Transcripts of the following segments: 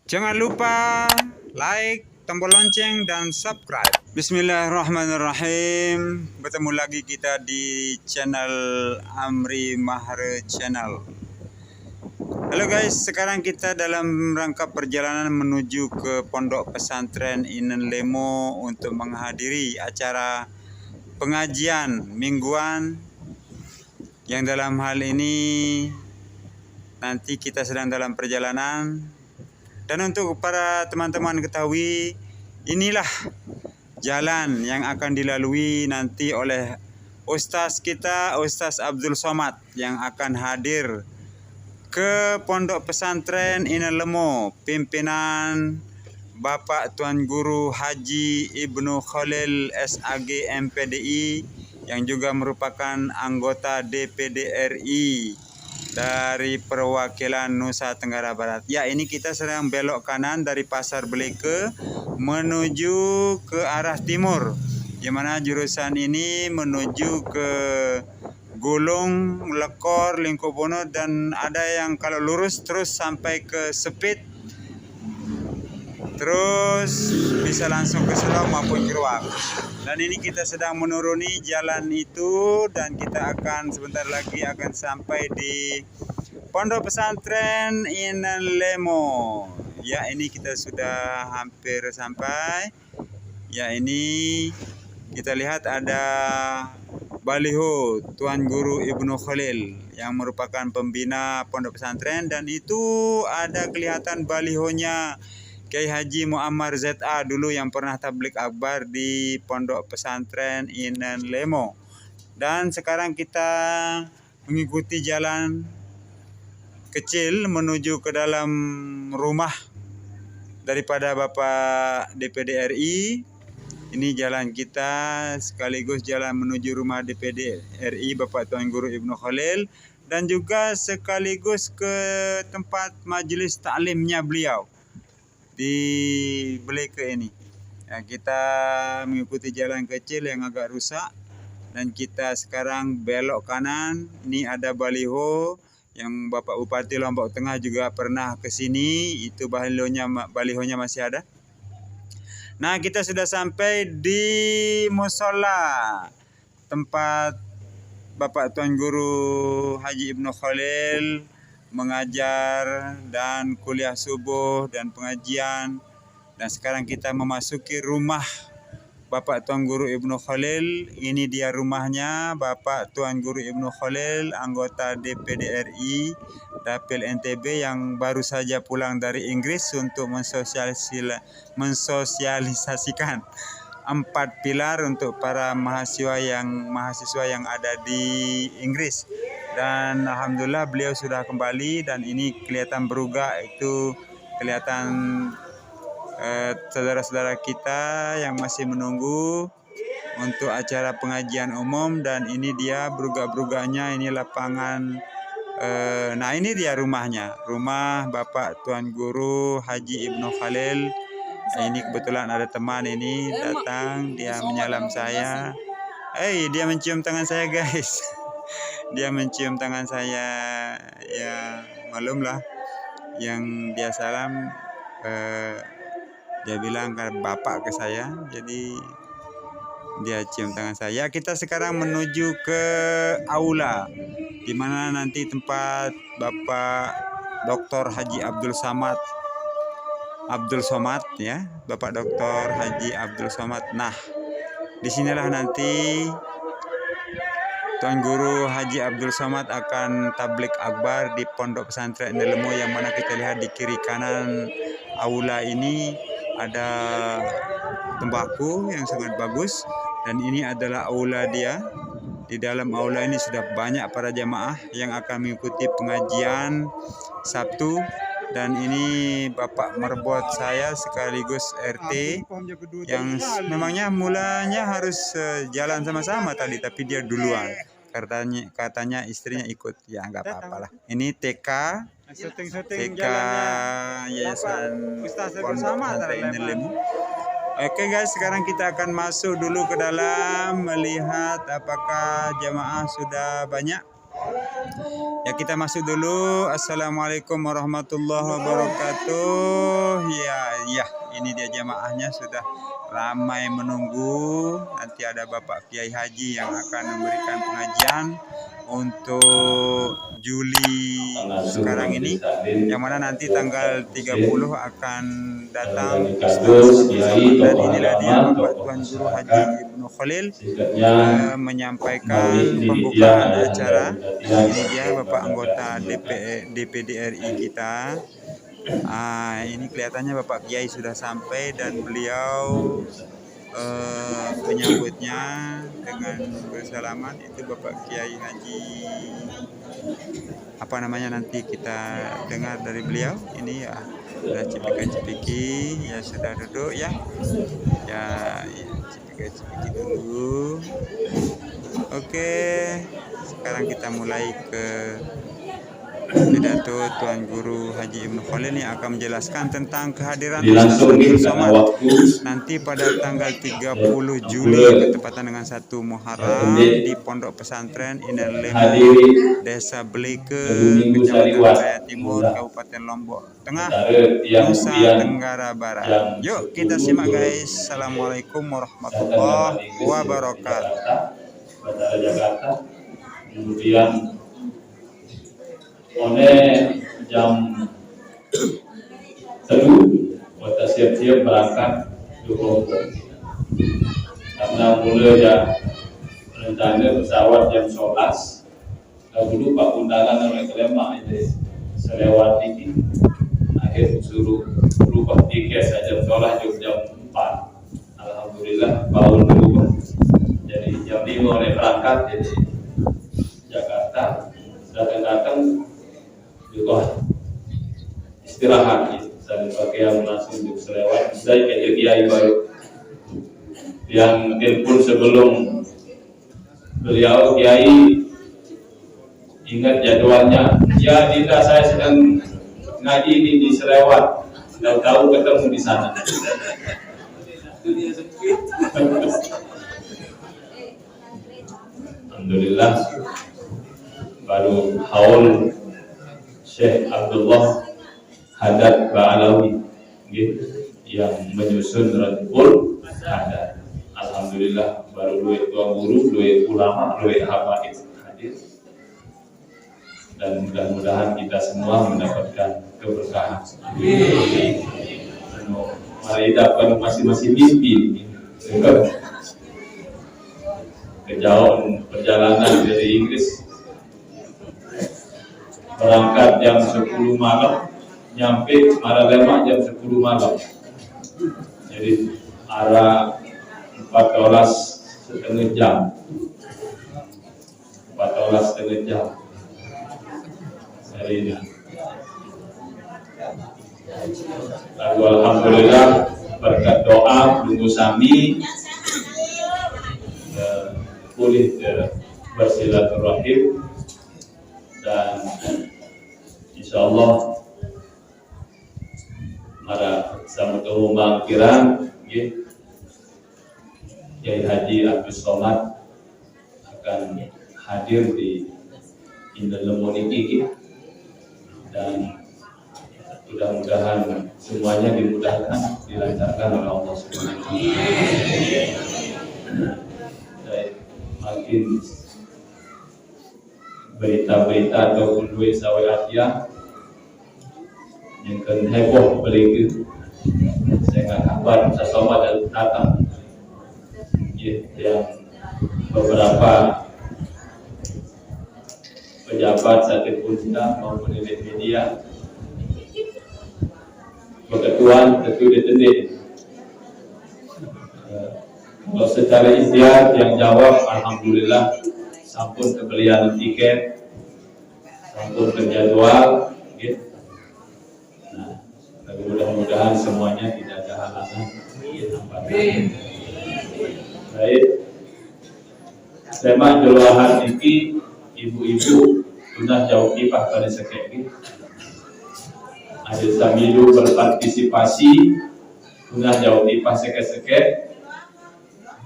Jangan lupa like, tombol lonceng, dan subscribe. Bismillahirrahmanirrahim. Bertemu lagi kita di channel Amri Mahre Channel. Halo guys, sekarang kita dalam rangka perjalanan menuju ke Pondok Pesantren Inen Lemo untuk menghadiri acara pengajian mingguan yang dalam hal ini nanti kita sedang dalam perjalanan. Dan untuk para teman-teman ketahui, inilah jalan yang akan dilalui nanti oleh Ustaz kita, Ustaz Abdul Somad, yang akan hadir ke Pondok Pesantren Inen Lemo, pimpinan Bapak Tuan Guru Haji Ibnu Khalil SAG MPDI, yang juga merupakan anggota DPD RI dari perwakilan Nusa Tenggara Barat. Ya, ini kita sedang belok kanan dari Pasar Beleke menuju ke arah timur, di mana jurusan ini menuju ke Gulung, Lekor, Lingkupono, dan ada yang kalau lurus terus sampai ke Sepit, terus bisa langsung ke Selong maupun Keruak. Dan ini kita sedang menuruni jalan itu, dan kita akan sebentar lagi akan sampai di Pondok Pesantren Inen Lemo. Ya, ini kita sudah hampir sampai. Ya, ini kita lihat ada baliho Tuan Guru Ibnu Khalil yang merupakan pembina Pondok Pesantren, dan itu ada kelihatan balihonya Kiai Haji Muammar ZA dulu yang pernah tablik akbar di Pondok Pesantren Inen Lemo. Dan sekarang kita mengikuti jalan kecil menuju ke dalam rumah daripada Bapak DPD RI. Ini jalan kita sekaligus jalan menuju rumah DPD RI Bapak Tuan Guru Ibnu Khalil, dan juga sekaligus ke tempat majelis taklimnya beliau di Beleke ini. Ya, kita mengikuti jalan kecil yang agak rusak, dan kita sekarang belok kanan. Ini ada baliho yang Bapak Bupati Lombok Tengah juga pernah ke sini. Itu balihonya masih ada. Nah, kita sudah sampai di musola tempat Bapak Tuan Guru Haji Ibnu Khalil mengajar dan kuliah subuh dan pengajian. Dan sekarang kita memasuki rumah Bapak Tuan Guru Ibnu Khalil. Ini dia rumahnya, Bapak Tuan Guru Ibnu Khalil, anggota DPD RI Dapil NTB yang baru saja pulang dari Inggris untuk mensosialisasikan 4 pilar untuk para mahasiswa yang ada di Inggris. Dan alhamdulillah beliau sudah kembali, dan ini kelihatan berugak, itu kelihatan saudara-saudara kita yang masih menunggu untuk acara pengajian umum. Dan ini dia berugak-berugaknya, ini lapangan. Nah, ini dia rumahnya, rumah Bapak Tuan Guru Haji Ibnu Khalil. Ini kebetulan ada teman ini datang, dia menyalam saya. Dia mencium tangan saya guys. Dia mencium tangan saya, ya malumlah yang dia salam. Dia bilang kan bapak ke saya, jadi dia cium tangan saya. Kita sekarang menuju ke aula, di mana nanti tempat Bapak Dr. Haji Abdul Somad ya, Bapak Dr. Haji Abdul Somad. Nah, disinilah nanti Tuan Guru Haji Abdul Somad akan tablik akbar di Pondok Pesantren Inen Lemo, yang mana kita lihat di kiri kanan aula ini ada tembakau yang sangat bagus, dan ini adalah aula dia. Di dalam aula ini sudah banyak para jamaah yang akan mengikuti pengajian Sabtu. Dan ini Bapak Merbot saya sekaligus RT yang memangnya mulanya harus jalan sama-sama tadi, tapi dia duluan. Katanya istrinya ikut. Ya nggak apa-apa lah. Ini TK Yayasan Pondok Pesantren Inen Lemo. Oke guys, sekarang kita akan masuk dulu ke dalam melihat apakah jamaah sudah banyak. Ya kita masuk dulu. Assalamualaikum warahmatullahi wabarakatuh. Ya, ini dia jamaahnya sudah ramai menunggu. Nanti ada Bapak Kiai Haji yang akan memberikan pengajian untuk Juli sekarang ini, yang mana nanti tanggal 30 akan datang dan inilah dia Bapak Tuan Guru Haji Ibnu Khalil menyampaikan pembukaan acara. Ini dia Bapak anggota DPD RI kita. Ini kelihatannya Bapak Kiai sudah sampai dan beliau menyambutnya dengan bersalaman. Itu Bapak Kiai Haji apa namanya, nanti kita dengar dari beliau. Ini ya sudah cipika-cipiki, ya sudah duduk ya cipika-cipiki dulu. Oke, sekarang kita mulai ke pidato Tuan Guru Haji Ibnu Khalil yang akan menjelaskan tentang kehadiran Ustaz Abdul Somad nanti pada tanggal 30 Juli bertepatan dengan 1 Muharram di Pondok Pesantren Inal Lema, Desa Beleke, Kecamatan Raya Timur, Kabupaten Lombok Tengah, Nusa Tenggara Barat. Yuk kita simak guys. Assalamualaikum warahmatullahi wabarakatuh. Jakarta, kemudian jam 3 kita siap-siap berangkat ke Lombok karena mulai ya rencana pesawat jam 11. Dahulu Pak undangan oleh kelema itu selewat ini akhir suruh berubah tiket saja jam 4. Alhamdulillah bangun berubah jadi jam 5 oleh berangkat jadi Jakarta. Datang juga istirahat gitu. Saya pakaian langsung untuk selewat. Saya kayak kiai baru yang telepon sebelum beliau, kiai ingat jadwalnya. Ya tidak, saya sedang ngaji ini di selewat. Tahu ketemu di sana. Alhamdulillah baru haul Syekh Abdullah Haddad Ba'alawi yang menyusun Radul Haddad. Alhamdulillah baru dua guru, dua ulama, dua habaib hadir, dan mudah-mudahan kita semua mendapatkan keberkahan. Mari dapat masing-masing mimpi. Kejauhan perjalanan dari Inggris, berangkat jam 10 malam, nyampe Maralema jam 10 malam. Jadi arah 14,5 jam. 14,5 jam hari ini. Lalu alhamdulillah berkat doa Nunggu Sami boleh bersilaturahim, dan insyaallah para sama-sama mangkiran Kiai Haji Abdul Somad akan hadir di Inal Lemon ini, dan mudah-mudahan semuanya dimudahkan, dilancarkan oleh Allah Subhanahu wa taala. Makin berita-berita ataupun duit sawai hadiah yang kan heboh berikut, saya nggak kabar sesama datang yang beberapa pejabat sakit punca maupun media berketuan tentu ditendek. Kalau secara ikhtiar yang jawab alhamdulillah sampun kebelian tiket, sampun penjadwal gitu. Nah, mudah-mudahan semuanya tidak ada halangan. Baik, tema jelahan ini ibu-ibu sudah jauh kipah pada sekali. Ada samilu berpartisipasi sudah jauh kipah sekali.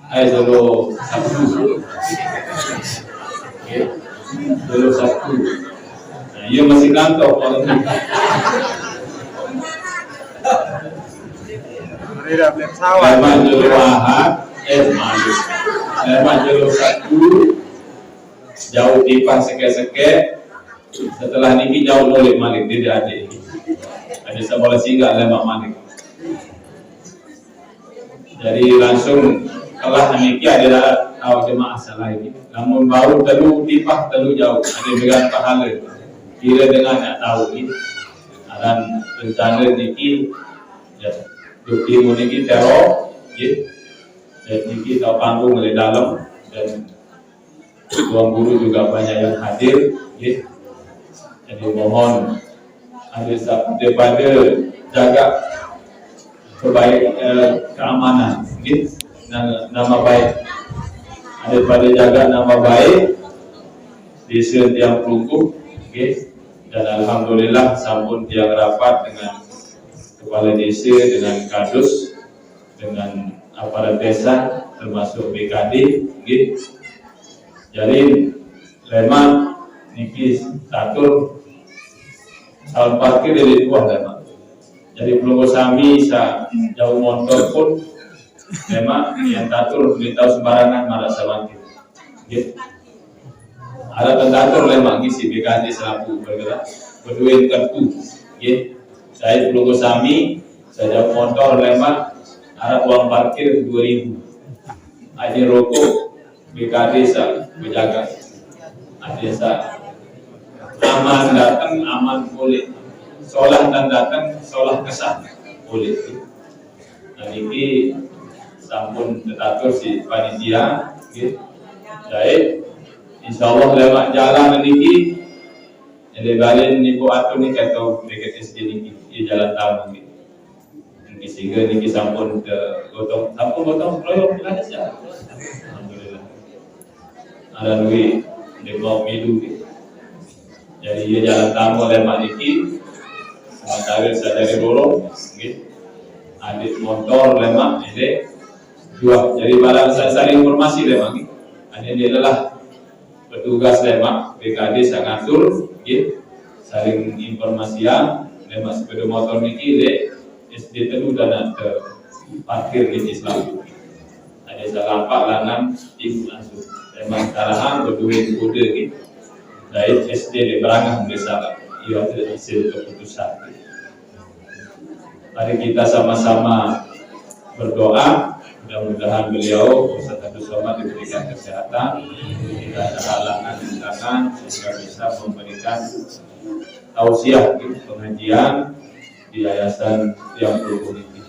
Ayo dulu jalur 1. Nah, ia masih kantor kalau ini. Tidak boleh sawah. Leman jalur Ahad, Malik. Leman jalur 1 jauh tipah seke-seke. Setelah niki jauh oleh Malik tidak ada. Ada sebolah singgah lemak Malik. Jadi langsung kelah niki adalah tahu jemaah salah ini. Namun baru telu tipah telu jauh. Ada dengan pahala. Kira dengan tak tahu ini. Dan rencana niki ya bukti niki teror, ya. Dan niki tahu panggung dari dalam dan tuan guru juga banyak yang hadir, ya. Jadi mohon daripada jaga keamanan, gitu, nama baik. Daripada jaga nama baik di setiap pelungkup, gitu. Dan alhamdulillah sampun tiang rapat dengan kepala desa, dengan kadus, dengan aparat desa, termasuk BKD, gitu. Jadi lemak niki atur tahun parkir dari luar lemak. Jadi pelunggu sami jauh motor pun lemak yang atur tahu sembarangan marah sama kita. Gitu. Ada tentatur lemak ngisi BKD selaku bergerak berduit kartu. Gitu. Saya pelunggu sami saya jauh motor lemak ada uang parkir 2.000. Ada rokok BKD saya berjaga. Ada saya aman datang, aman boleh. Solah dan datang, solah kesah boleh. Nah ini sampun teratur si panitia, gitu. Jadi, insyaallah lewat jalan ini, jadi balik ni bu atur ni kata dekat SD ni, ia jalan tahu ni. Ini sehingga ni sampun gotong proyek ada saja. Alhamdulillah. Ada duit dia mau milu. Jadi ia jalan tamu lemak niki sementara saya dari dorong gitu. Adik motor lemak ini dua. Jadi barang saya saling informasi lemak ni. Ini adalah petugas lemak BKD saya ngatur gitu. Saling informasian lemak sepeda motor niki le SD telu dan parkir di Islam. Ada salah pak lanang ibu langsung. Lemak tarahan berduit kode gitu. Dari SD di Berangah besar, ia ada hasil keputusan. Mari kita sama-sama berdoa, mudah-mudahan beliau Ustaz Abdul Somad diberikan kesehatan, tidak ada halangan-halangan sehingga bisa memberikan tausiah pengajian di yayasan yang berhubung ini.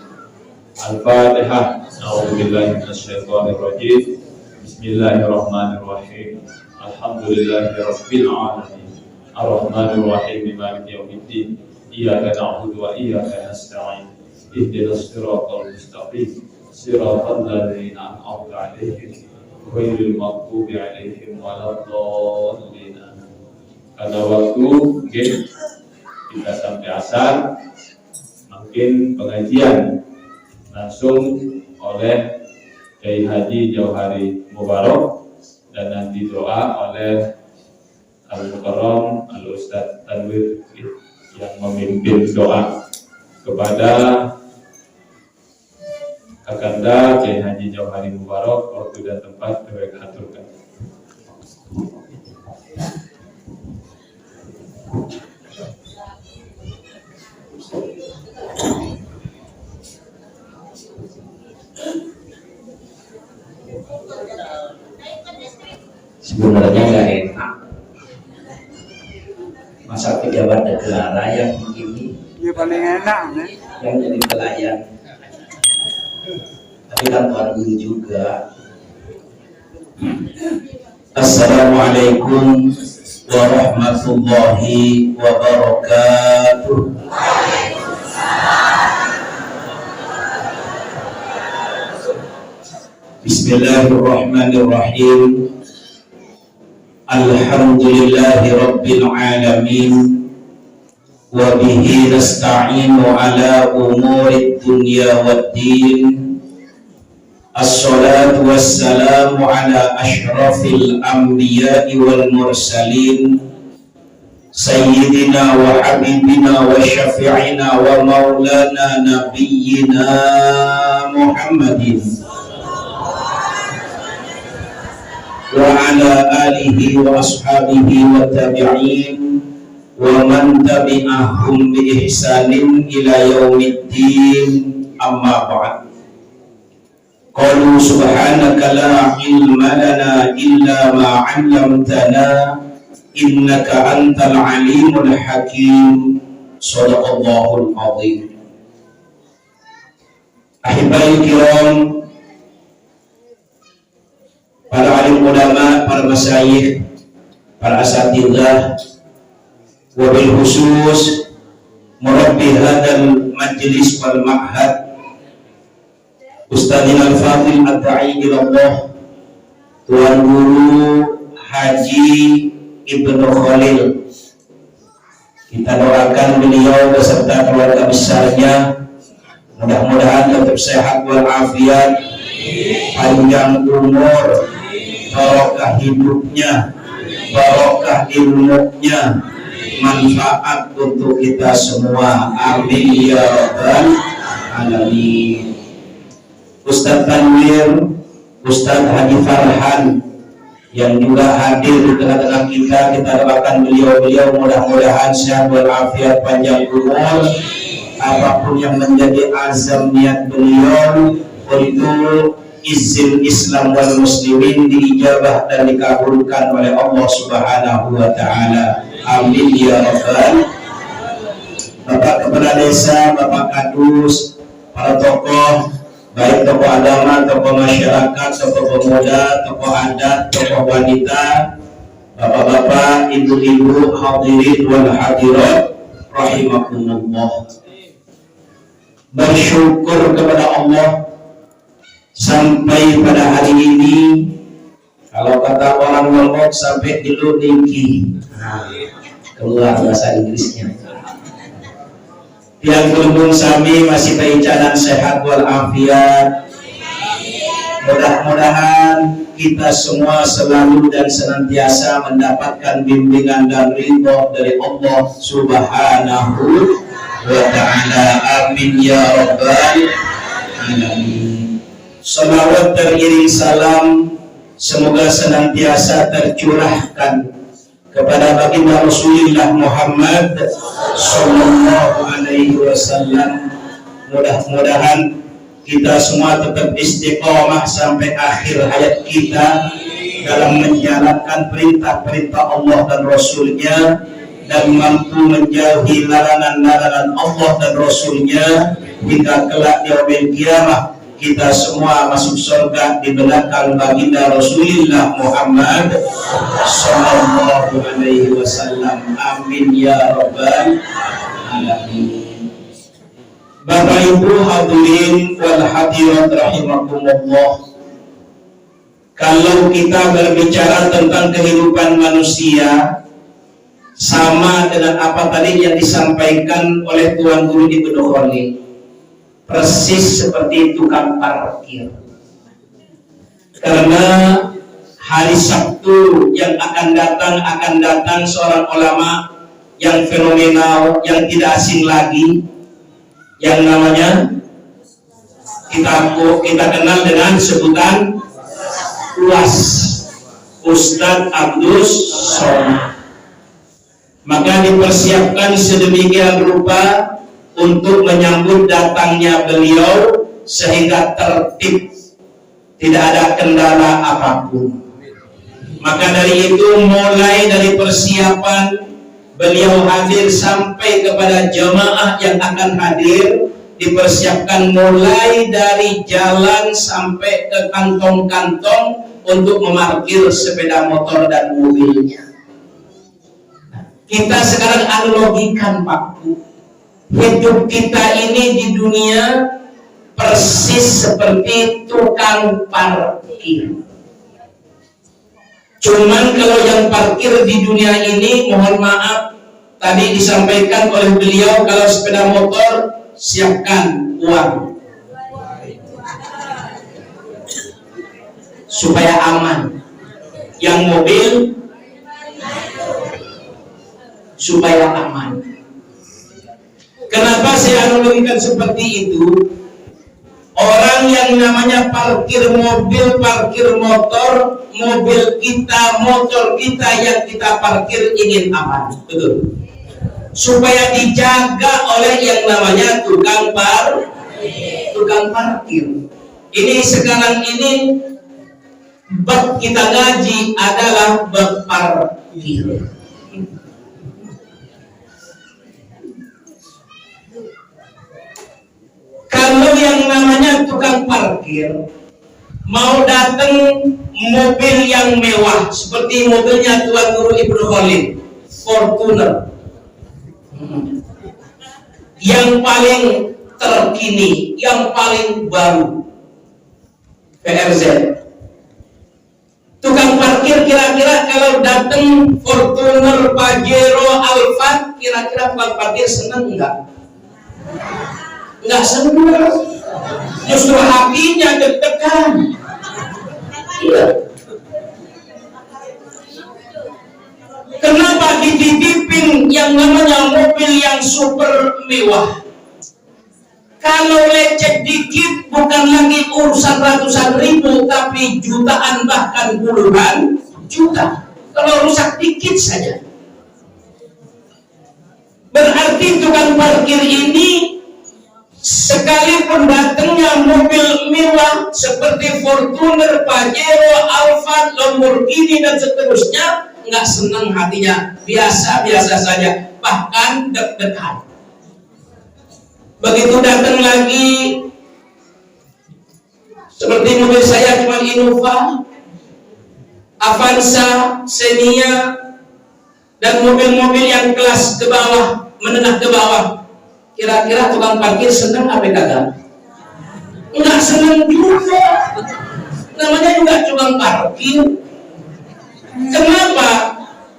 Al-Fatihah. A'udzubillahi minasyaitonirrajim. Bismillahirrahmanirrahim. Alhamdulillahirabbil alamin. Ar-Rahmanir Rahim maliki yaumiddin. Iyyaka na'budu wa iyyaka nasta'in. Ihdinas siratal mustaqim. Siratal ladzina an'amta 'alaihim ghairil maghdubi 'alaihim waladdallin. Karena waktu kita sampai asar, mungkin pengajian langsung oleh Kiai Haji Jauhari Mubarak dan nanti doa oleh Al-Mukarram Al-Ustaz Tanwir yang memimpin doa kepada Kakanda Kiai Haji Jauhari Mubarak. Waktu dan tempat diaturkan. Sebenarnya nggak enak masa pejabat negara yang begini, Iya paling enak nih. yang jadi pelayan. Tapi kan Tuhan Guru juga. Assalamualaikum warahmatullahi wabarakatuh. Bismillahirrahmanirrahim. Alhamdulillahi rabbil alamin. Wa bihi nasta'inu ala umuri dunya waddin. Assalatu wassalamu ala ashrafil anbiya'i wal mursalin Sayyidina wa habibina wa syafi'ina wa maulana nabiyyina Muhammadin wa ala alihi wa ashabihi wa tabi'in wa man tabi'ahum bi ihsanin ila yaumiddin, amma ba'd. Qalu subhanaka la ilma lana illa ma 'allamtana innaka antal alimul hakim. Shadaqallahul azim. Ahibai kiram, para alim ulama, para masyayikh, para asatidzah, wabil khusus murabbi hadal majlis wal ma'had Ustadzina al-Fadil ad-da'i ilallah, Tuan Guru Haji Ibnu Khalil. Kita doakan beliau beserta keluarga besarnya, mudah-mudahan tetap sehat walafiat, panjang umur, barokah hidupnya, barokah ilmunya, manfaat untuk kita semua. Amin ya rabbal alamin. Ustadz Tanwir, Ustadz Haji Farhan yang juga hadir di tengah-tengah kita doakan beliau mudah-mudahan sehat walafiat, panjang umur. Apapun yang menjadi azam niat beliau untuk izin Islam wal muslimin diijabah dan dikabulkan oleh Allah Subhanahu wa taala. Amin ya rabbal. Bapak Kepala Desa, Bapak Kadus, para tokoh, baik tokoh agama, tokoh masyarakat, tokoh pemuda, tokoh adat, tokoh wanita, bapak-bapak, ibu-ibu, hadirin wal hadirat rahimakumullah. Bersyukur kepada Allah sampai pada hari ini, kalau kata orang ngomong sampai dulu niki, keluar bahasa Inggrisnya. Tiang gunung sami masih keicanan sehat walafiat. Mudah-mudahan kita semua selalu dan senantiasa mendapatkan bimbingan dan ridho dari Allah Subhanahu wa ta'ala. Amin ya rabbal alamin. Salawat teriring salam semoga senantiasa tercurahkan kepada baginda Rasulullah Muhammad sallallahu alaihi wasallam. Mudah-mudahan kita semua tetap istiqomah sampai akhir hayat kita dalam menjalankan perintah-perintah Allah dan Rasulnya, dan mampu menjauhi larangan-larangan Allah dan Rasulnya hingga kelak di yaumil qiyamah kita semua masuk surga di belakang baginda Rasulullah Muhammad sallallahu alaihi wasallam. Amin ya rabbal alamin. Bapak Ibu hadirin wal hadirat rahimakumullah. Kalau kita berbicara tentang kehidupan manusia, sama dengan apa tadi yang disampaikan oleh Tuan Guru Ibnu Khalil, persis seperti tukang parkir. Karena hari Sabtu yang akan datang seorang ulama yang fenomenal, yang tidak asing lagi, yang namanya kita kenal dengan sebutan UAS, Ustadz Abdus Somad. Maka dipersiapkan sedemikian rupa untuk menyambut datangnya beliau sehingga tertib, tidak ada kendala apapun. Maka dari itu, mulai dari persiapan beliau hadir sampai kepada jamaah yang akan hadir, dipersiapkan mulai dari jalan sampai ke kantong-kantong untuk memarkir sepeda motor dan mobilnya. Kita sekarang analogikan, Pak, hidup kita ini di dunia persis seperti tukang parkir. Cuman kalau yang parkir di dunia ini, mohon maaf, tadi disampaikan oleh beliau, kalau sepeda motor siapkan uang. supaya aman. Yang mobil supaya aman. Kenapa saya analogikan seperti itu? Orang yang namanya parkir mobil, parkir motor, mobil kita, motor kita yang kita parkir ingin aman, betul? Supaya dijaga oleh yang namanya tukang parkir. Ini sekarang ini bab kita ngaji adalah bab parkir. Kalau yang namanya tukang parkir mau datang mobil yang mewah seperti mobilnya Tuan Guru Ibnu Khalid, Fortuner, yang paling terkini, yang paling baru, PRZ. Tukang parkir kira-kira kalau datang Fortuner, Pajero, Alphard, kira-kira tukang parkir senang enggak? Enggak senang, justru hatinya deg-degan. Iya. Kenapa dititipin yang namanya mobil yang super mewah? Kalau lecet dikit bukan lagi urusan ratusan ribu, tapi jutaan bahkan puluhan juta. Kalau rusak dikit saja. Berarti tukang parkir ini sekalipun datangnya mobil mewah seperti Fortuner, Pajero, Alphard, Lamborghini dan seterusnya, nggak senang hatinya, biasa-biasa saja, bahkan deg-degan. Begitu datang lagi seperti mobil saya cuma Innova, Avanza, Xenia, dan mobil-mobil yang kelas ke bawah, menengah ke bawah, kira-kira tukang parkir senang apa kagak? Enggak senang juga. Namanya juga tukang parkir. Kenapa?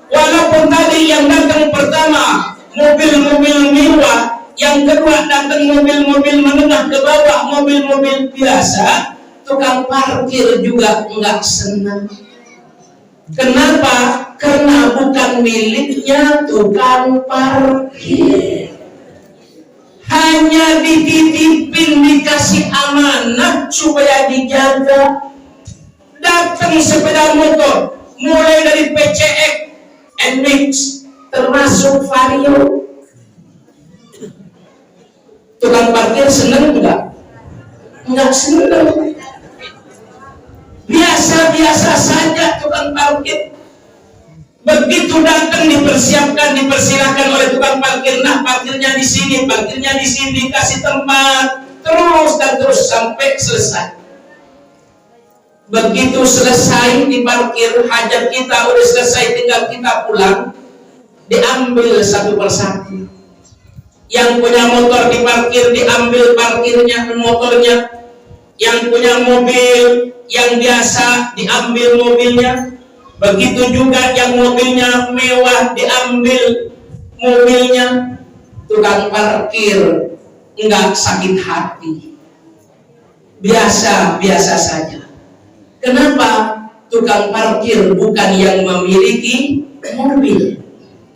Walaupun tadi yang datang pertama mobil-mobil mewah, yang kedua datang mobil-mobil menengah ke bawah, mobil-mobil biasa, tukang parkir juga enggak senang. Kenapa? Karena bukan miliknya tukang parkir. Hanya dititipin, dikasih amanah supaya dijaga. Datang sepeda motor, mulai dari PCX, NMAX, termasuk Vario. Tukang parkir senang enggak? Enggak senang. Biasa-biasa saja tukang parkir. Begitu datang dipersiapkan, dipersilakan oleh tukang parkir. Nah, parkirnya di sini, kasih tempat, terus dan terus sampai selesai. Begitu selesai diparkir, hajat kita udah selesai, tinggal kita pulang, diambil satu persatu. Yang punya motor diparkir, diambil parkirnya, motornya. Yang punya mobil yang biasa, diambil mobilnya. Begitu juga yang mobilnya mewah, diambil mobilnya. Tukang parkir enggak sakit hati, biasa-biasa saja. Kenapa? Tukang parkir bukan yang memiliki mobil,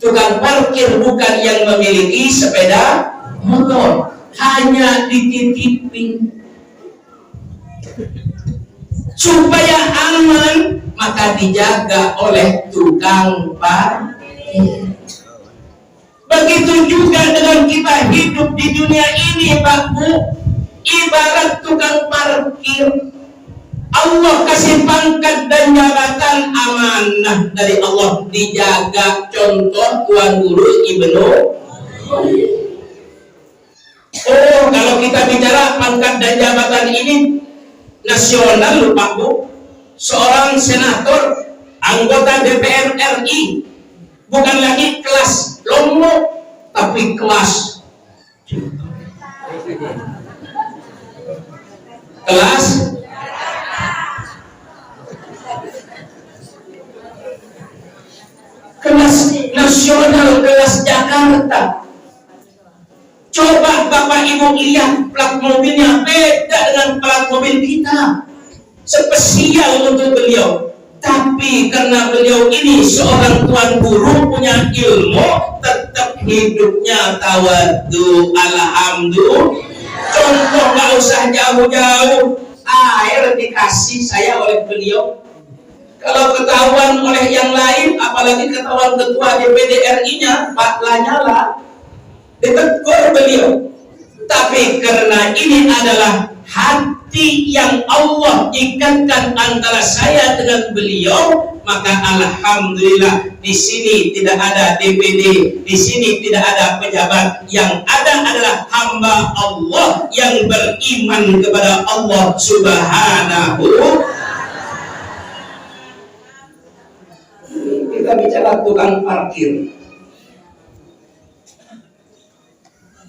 tukang parkir bukan yang memiliki sepeda motor, hanya dititipin supaya aman, maka dijaga oleh tukang parkir. Begitu juga dengan kita hidup di dunia ini, Pak Bu, ibarat tukang parkir. Allah kasih pangkat dan jabatan amanah dari Allah, dijaga. Contoh Tuan Guru Ibnu. Oh, kalau kita bicara pangkat dan jabatan ini nasional, Pak Bu, seorang senator, anggota DPR RI, bukan lagi kelas lombok, tapi kelas nasional, kelas Jakarta. Coba Bapak Ibu lihat plat mobilnya beda dengan plat mobil kita. spesial untuk beliau. Tapi karena beliau ini seorang tuan guru punya ilmu, tetap hidupnya tawadhu. Alhamdulillah. Contoh nggak usah jauh-jauh, air dikasih saya oleh beliau. Kalau ketahuan oleh yang lain, apalagi ketahuan ketua DPD RI-nya, Pak Lanyala, ditegur beliau. Tapi karena ini adalah hati yang Allah ikatkan antara saya dengan beliau, maka alhamdulillah di sini tidak ada DPD, di sini tidak ada pejabat, yang ada adalah hamba Allah yang beriman kepada Allah Subhanahu. Kita bicara tukang parkir.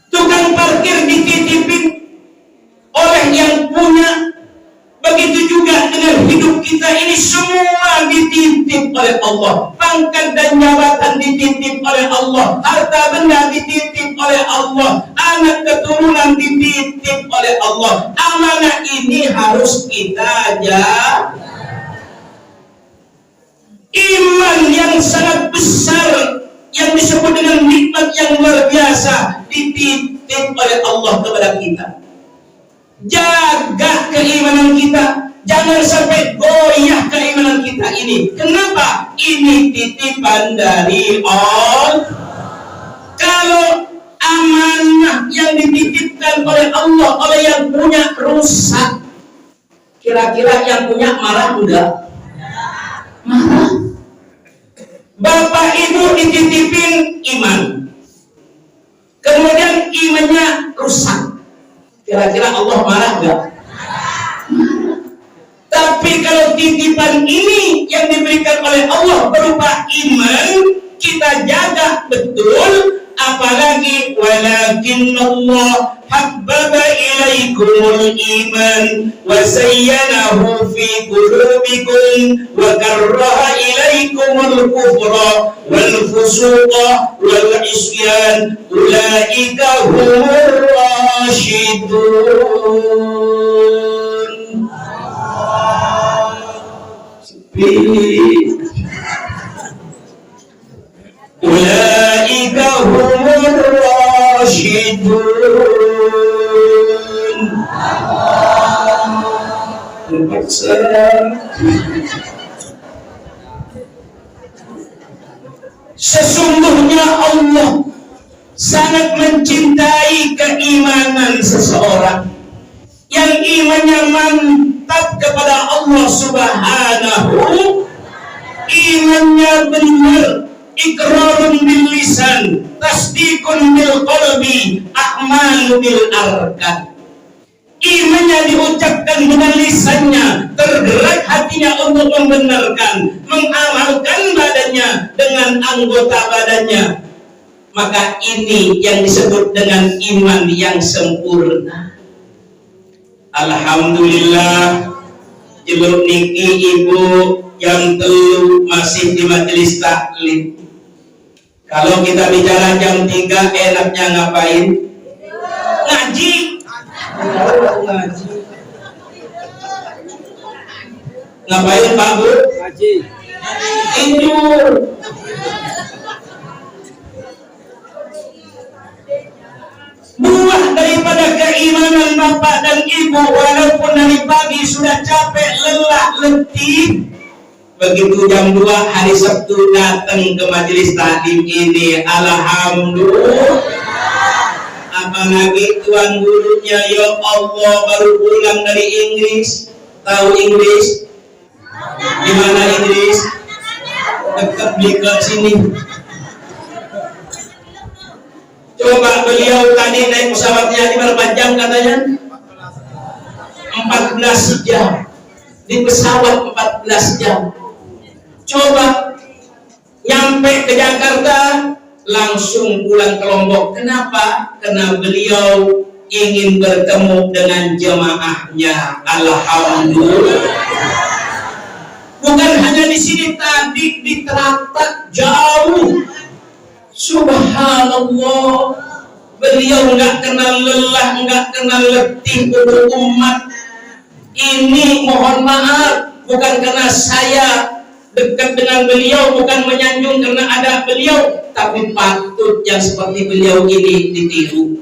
Tukang parkir dititipin oleh yang punya. Begitu juga dengan hidup kita ini, semua dititip oleh Allah. Pangkat dan jabatan dititip oleh Allah, harta benda dititip oleh Allah, anak keturunan dititip oleh Allah. Amanah ini harus kita jaga. Iman yang sangat besar, yang disebut dengan nikmat yang luar biasa, dititip oleh Allah kepada kita. Jaga keimanan kita, jangan sampai goyah keimanan kita ini. Kenapa? Ini titipan dari Allah. Kalau amanah yang dititipkan oleh Allah, oleh yang punya, rusak, kira-kira yang punya marah enggak? Marah. Bapak ibu dititipin iman, kemudian imannya rusak, kira-kira Allah marah enggak? Tapi kalau titipan ini yang diberikan oleh Allah berupa iman, kita jaga betul. Apalagi walakin Allah habbaba ilaikumul iman wa zayyanahu fi qulubikum wa karraha ilaikumul kufra wal fusuqa wal isyan ulaika humur rasyidun. Ulaika humur rasyidun. Sesungguhnya Allah sangat mencintai keimanan seseorang yang imannya mantap kepada Allah Subhanahu, imannya benar, iqrarun bil lisan, tasdiqun bil qalbi, a'malu bil arkan. Imannya diucapkan dengan lisannya, tergerak hatinya untuk membenarkan, mengamalkan badannya dengan anggota badannya. Maka ini yang disebut dengan iman yang sempurna. Alhamdulillah, jeluk niki ibu yang telu masih di majelis taklim. Kalau kita bicara jam 3 enaknya ngapain? Ngaji. Ngaji. Ngapain Pak Bu? Ngaji. Tidur. Buah daripada keimanan bapak dan ibu, walaupun dari pagi sudah capek, lelah, letih, begitu jam 2 hari Sabtu datang ke majelis taklim ini, alhamdulillah. Apalagi tuan gurunya, ya Allah, baru pulang dari Inggris. Tahu Inggris? Di mana Inggris? Dekat di sini. Coba beliau tadi naik pesawatnya di berapa jam katanya? 14 jam. Di pesawat 14 jam. Coba nyampe ke Jakarta langsung pulang ke Lombok. Kenapa? Karena beliau ingin bertemu dengan jemaahnya. Alhamdulillah. Bukan hanya di sini, tadi di Teratak jauh. Subhanallah, beliau nggak kenal lelah, nggak kenal letih untuk umat. Ini mohon maaf, bukan karena saya dekat dengan beliau, bukan menyanjung karena ada beliau, tapi patut yang seperti beliau ini ditiru.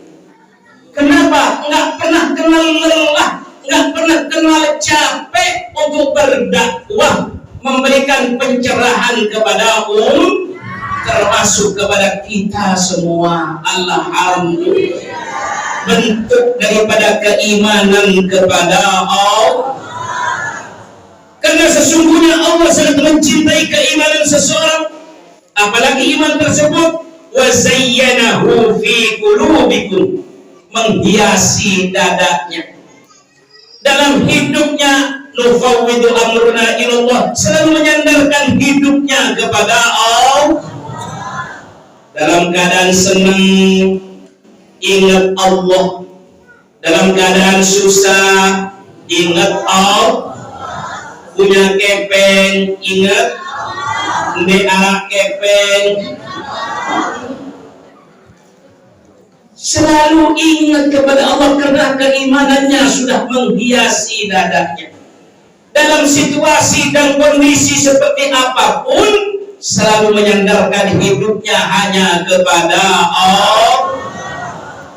Kenapa? Nggak pernah kenal lelah, nggak pernah kenal capek untuk berdakwah, memberikan pencerahan kepada termasuk kepada kita semua. Alhamdulillah, bentuk daripada keimanan kepada Allah. Karena sesungguhnya Allah sangat mencintai keimanan seseorang, apalagi iman tersebut wa zayyanahu fi qulubikum, menghiasi dadanya. Dalam hidupnya nufawwidu amruna ilallah, selalu menyandarkan hidupnya kepada Allah. Dalam keadaan senang ingat Allah, dalam keadaan susah ingat Allah. Punya kepeng ingat DA kepeng, selalu ingat kepada Allah karena keimanannya sudah menghiasi dadanya. Dalam situasi dan kondisi seperti apapun, selalu menyandarkan hidupnya hanya kepada Allah.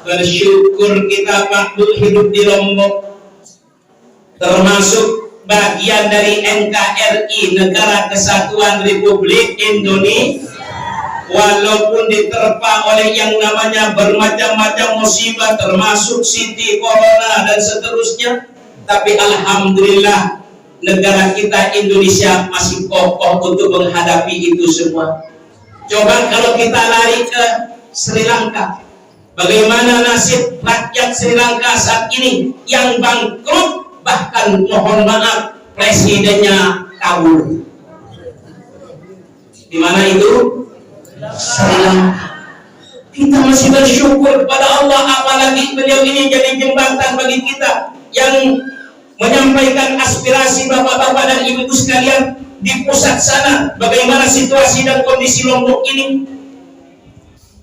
Bersyukur kita makhluk hidup di Lombok, termasuk bagian dari NKRI, Negara Kesatuan Republik Indonesia. Walaupun diterpa oleh yang namanya bermacam-macam musibah, termasuk Siti Corona dan seterusnya, tapi alhamdulillah negara kita Indonesia masih kokoh untuk menghadapi itu semua. Coba kalau kita lari ke Sri Lanka, bagaimana nasib rakyat Sri Lanka saat ini yang bangkrut, bahkan mohon maaf presidennya kabur. Di mana itu? Sri Lanka. Kita masih bersyukur pada Allah, apalagi beliau ini jadi jembatan bagi kita yang menyampaikan aspirasi bapak-bapak dan ibu-ibu sekalian di pusat sana, bagaimana situasi dan kondisi Lombok ini.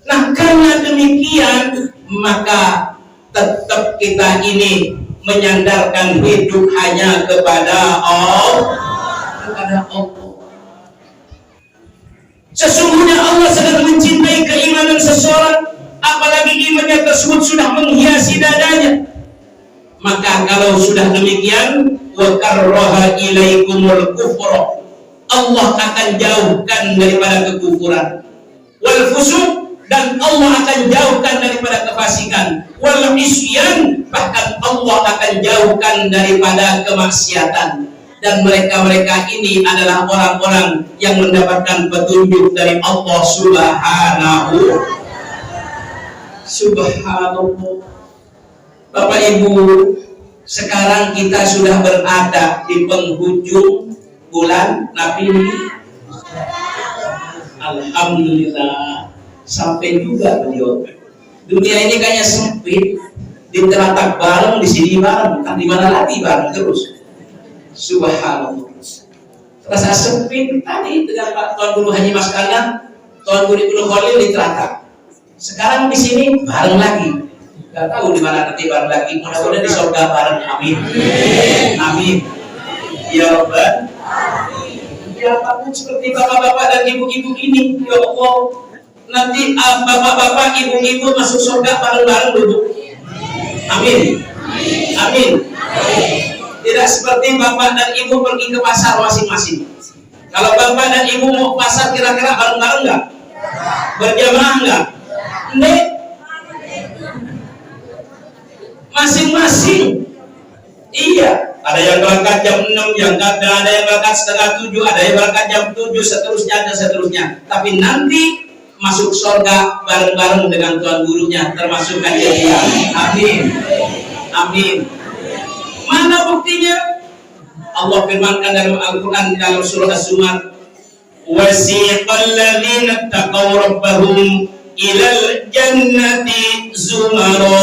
Nah, karena demikian maka tetap kita ini menyandarkan hidup hanya kepada Allah. Sesungguhnya Allah sangat mencintai keimanan seseorang, apalagi imannya tersebut sudah menghiasi dadanya. Maka kalau sudah demikian, wa karraha ilaikumul kufra, Allah akan jauhkan daripada kekufuran, wal fusuq, dan Allah akan jauhkan daripada kefasikan, wal isyan, bahkan Allah akan jauhkan daripada kemaksiatan. Dan mereka-mereka ini adalah orang-orang yang mendapatkan petunjuk dari Allah Subhanallah. Bapak Ibu, sekarang kita sudah berada di penghujung bulan Nabi. Alhamdulillah, sampai juga beliau. Dunia ini kayaknya sempit, di telatak bareng, di sini bareng, kan di mana lagi bareng terus. Subhanallah. Terasa sempit tadi dengan Pak Tuan Guru Haji Mas Kandang, Tuan Guru Ibnu Khalil di telatak. Sekarang di sini bareng lagi. Gak tahu di mana nanti bareng lagi. Mudah-mudahan di surga bareng. Amin. Amin. Ya Rabbal. Ya apapun seperti bapak-bapak dan ibu-ibu ini, ya Allah, nanti bapak-bapak, ibu-ibu masuk surga bareng-bareng duduk. Amin. Amin. Tidak seperti bapak dan ibu pergi ke pasar masing-masing. Kalau bapak dan ibu mau ke pasar kira-kira bareng-bareng nggak? Berjamaah nggak? Nek, masing-masing. Iya, ada yang berangkat jam 6, ada yang berangkat setengah 7, ada yang berangkat jam 7, seterusnya dan seterusnya. Tapi nanti masuk surga bareng-bareng dengan Tuan Gurunya, termasuk kajian. Amin. Amin. Mana buktinya? Allah firmankan dalam Al-Quran dalam surah Az-Zumar, wasiqal ladzina taqaw rabbahum ilal jannati zumara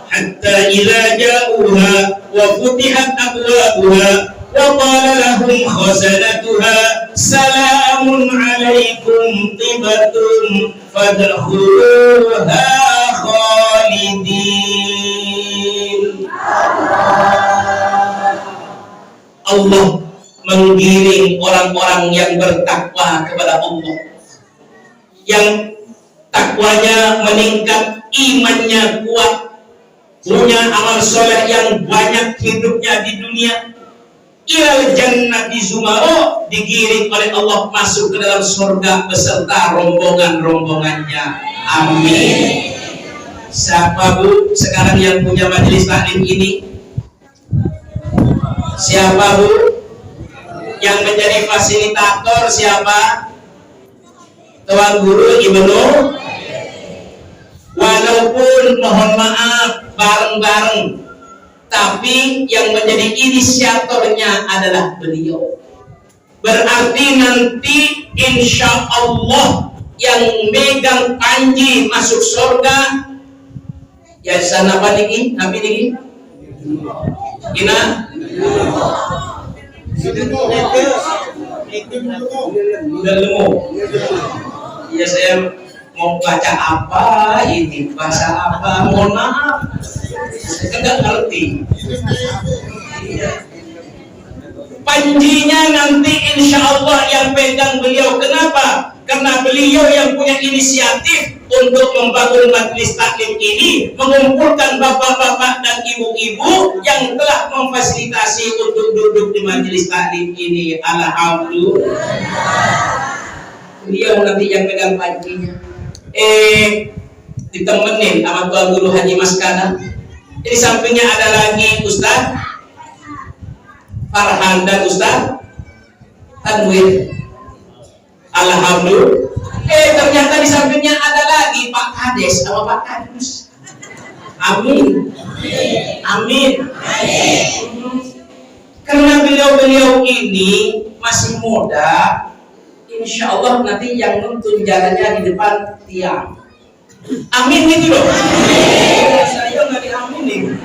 hatta idza ja'uha wa futihat abwabuha wa qala lahum khazanatuha salamun alaikum tibatum fadkhuluha khalidin. orang-orang yang bertakwa kepada Allah, yang takwanya meningkat, imannya kuat, punya amal soleh yang banyak hidupnya di dunia, ilal jannati zumaro, digiring oleh Allah masuk ke dalam surga beserta rombongan-rombongannya. Amin. Siapa Bu sekarang yang punya majelis taklim ini? Siapa Bu yang menjadi fasilitator? Siapa? Tuan Guru Ibnu. Walaupun mohon maaf bareng-bareng, tapi yang menjadi inisiatornya adalah beliau. Berarti nanti insya Allah yang megang panji masuk surga ya sana apa niki? Nabi niki? Gina? Belum. Ya saya mau baca apa ini, bahasa apa? Mohon maaf, saya nggak ngerti. Panjinya nanti insya Allah yang pegang beliau. Kenapa? Karena beliau yang punya inisiatif untuk membangun majelis taklim ini, mengumpulkan bapak-bapak dan ibu-ibu yang telah memfasilitasi untuk duduk di majelis taklim ini. Alhamdulillah. Beliau nanti yang pegang panjinya. Ditemenin sama Tuan Guru Haji Maskana. Di sampingnya ada lagi Ustaz Farhan dan Ustaz Tanwir. Alhamdulillah. Ternyata di sampingnya ada lagi Pak Kades sama Pak Kadus. Amin. Amin. Karena beliau-beliau ini masih muda, insya Allah nanti yang nuntun jalannya di depan tiang. Amin itu loh. Saya nggak diaminin.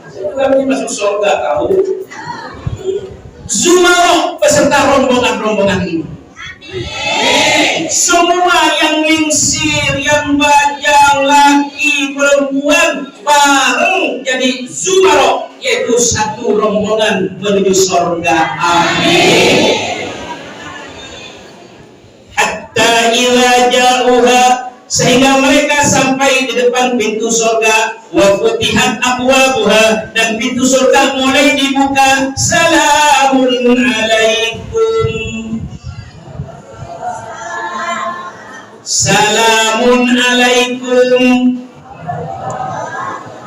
Saya juga masuk surga tahu. Zumaro beserta rombongan-rombongan ini. Semua yang lingsir, yang bajang, laki, perempuan bareng jadi Zumaro, yaitu satu rombongan menuju surga. Amin. Hatta ila ja'uha, sehingga mereka sampai di depan pintu surga. Wa futihat abwabuha, dan pintu surga mulai dibuka. Salamun alaikum, salamun alaikum,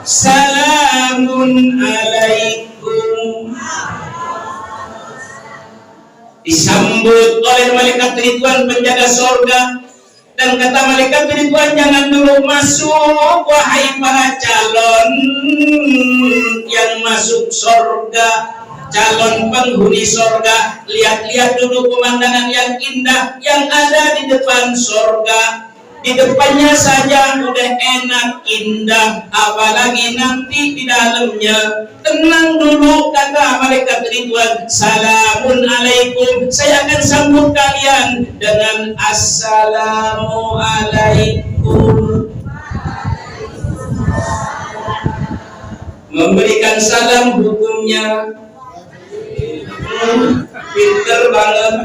salamun alaikum. Disambut oleh malaikat Ridwan penjaga surga, dan kata malaikat Ridwan, jangan dulu masuk wahai para calon yang masuk surga, calon penghuni surga. Lihat-lihat dulu pemandangan yang indah yang ada di depan surga. Di depannya saja udah enak, indah, apalagi nanti di dalamnya. Tenang dulu, kata malaikat Ridwan. Salamun alaikum, saya akan sambut kalian dengan assalamu alaikum. Memberikan salam hukumnya pinter banget.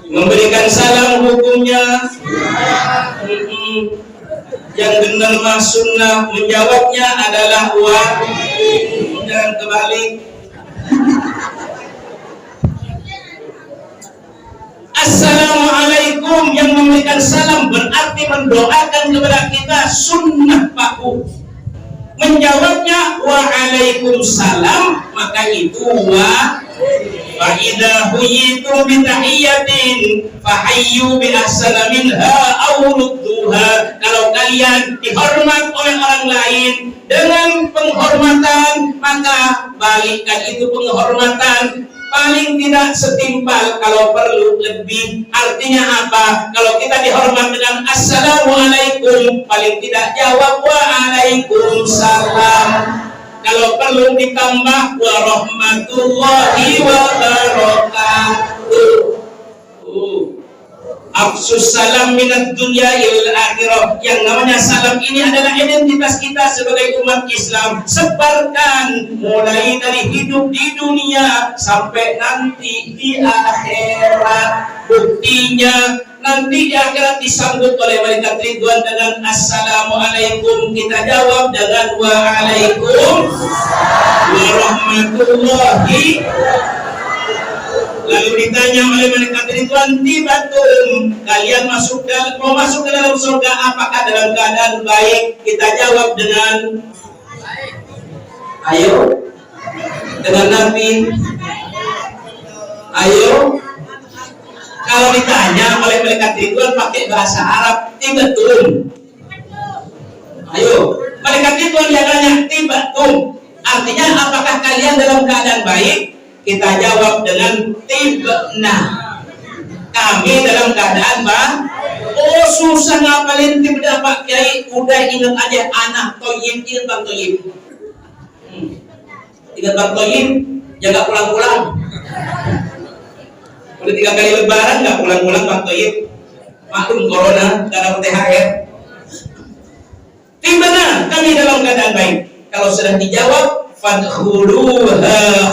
Memberikan salam hukumnya yang benar mah sunnah, menjawabnya adalah wajib. Jangan kebalik. Assalamualaikum, yang memberikan salam berarti mendoakan kepada kita, sunnah paku. Menjawabnya waalaikumsalam, maka itu fa idza huyitum bi tahiyyatin fahayyu bi ahsana minha aw rudduha. Kalau kalian dihormat oleh orang lain dengan penghormatan, maka balikkan itu penghormatan, paling tidak setimpal, kalau perlu lebih. Artinya apa? Kalau kita dihormat dengan assalamualaikum, paling tidak jawab waalaikumsalam. Kalau perlu ditambah warahmatullahi wabarakatuh. Afsus salam minat dunya il akhirah. Yang namanya salam ini adalah identitas kita sebagai umat Islam. Sebarkan mulai dari hidup di dunia sampai nanti di akhirat. Buktinya nanti di akhirat disambut oleh malaikat ridwan dengan assalamualaikum. Kita jawab dengan waalaikum warahmatullahi. Lalu ditanya oleh malaikat ridwan, tibatum, kalian mau masuk ke dalam surga apakah dalam keadaan baik? Kita jawab dengan ayo, dengan Nabi, ayo. Kalau ditanya oleh malaikat ridwan pakai bahasa Arab, tibatum, ayo. Malaikat ridwan yang nanya tibatum, artinya apakah kalian dalam keadaan baik? Kita jawab dengan tibna, kami dalam keadaan oh susah ngapalin tibna Pak Kiai, udah ingat aja anak toyib, ingat Bang Toyib, ingat Bang Toyib, jangan pulang-pulang. Udah 3 kali lebaran nggak pulang-pulang Bang Toyib, maklum corona, gak dapat THR. Tibna, kami dalam keadaan baik. Kalau sudah dijawab fadkhuluha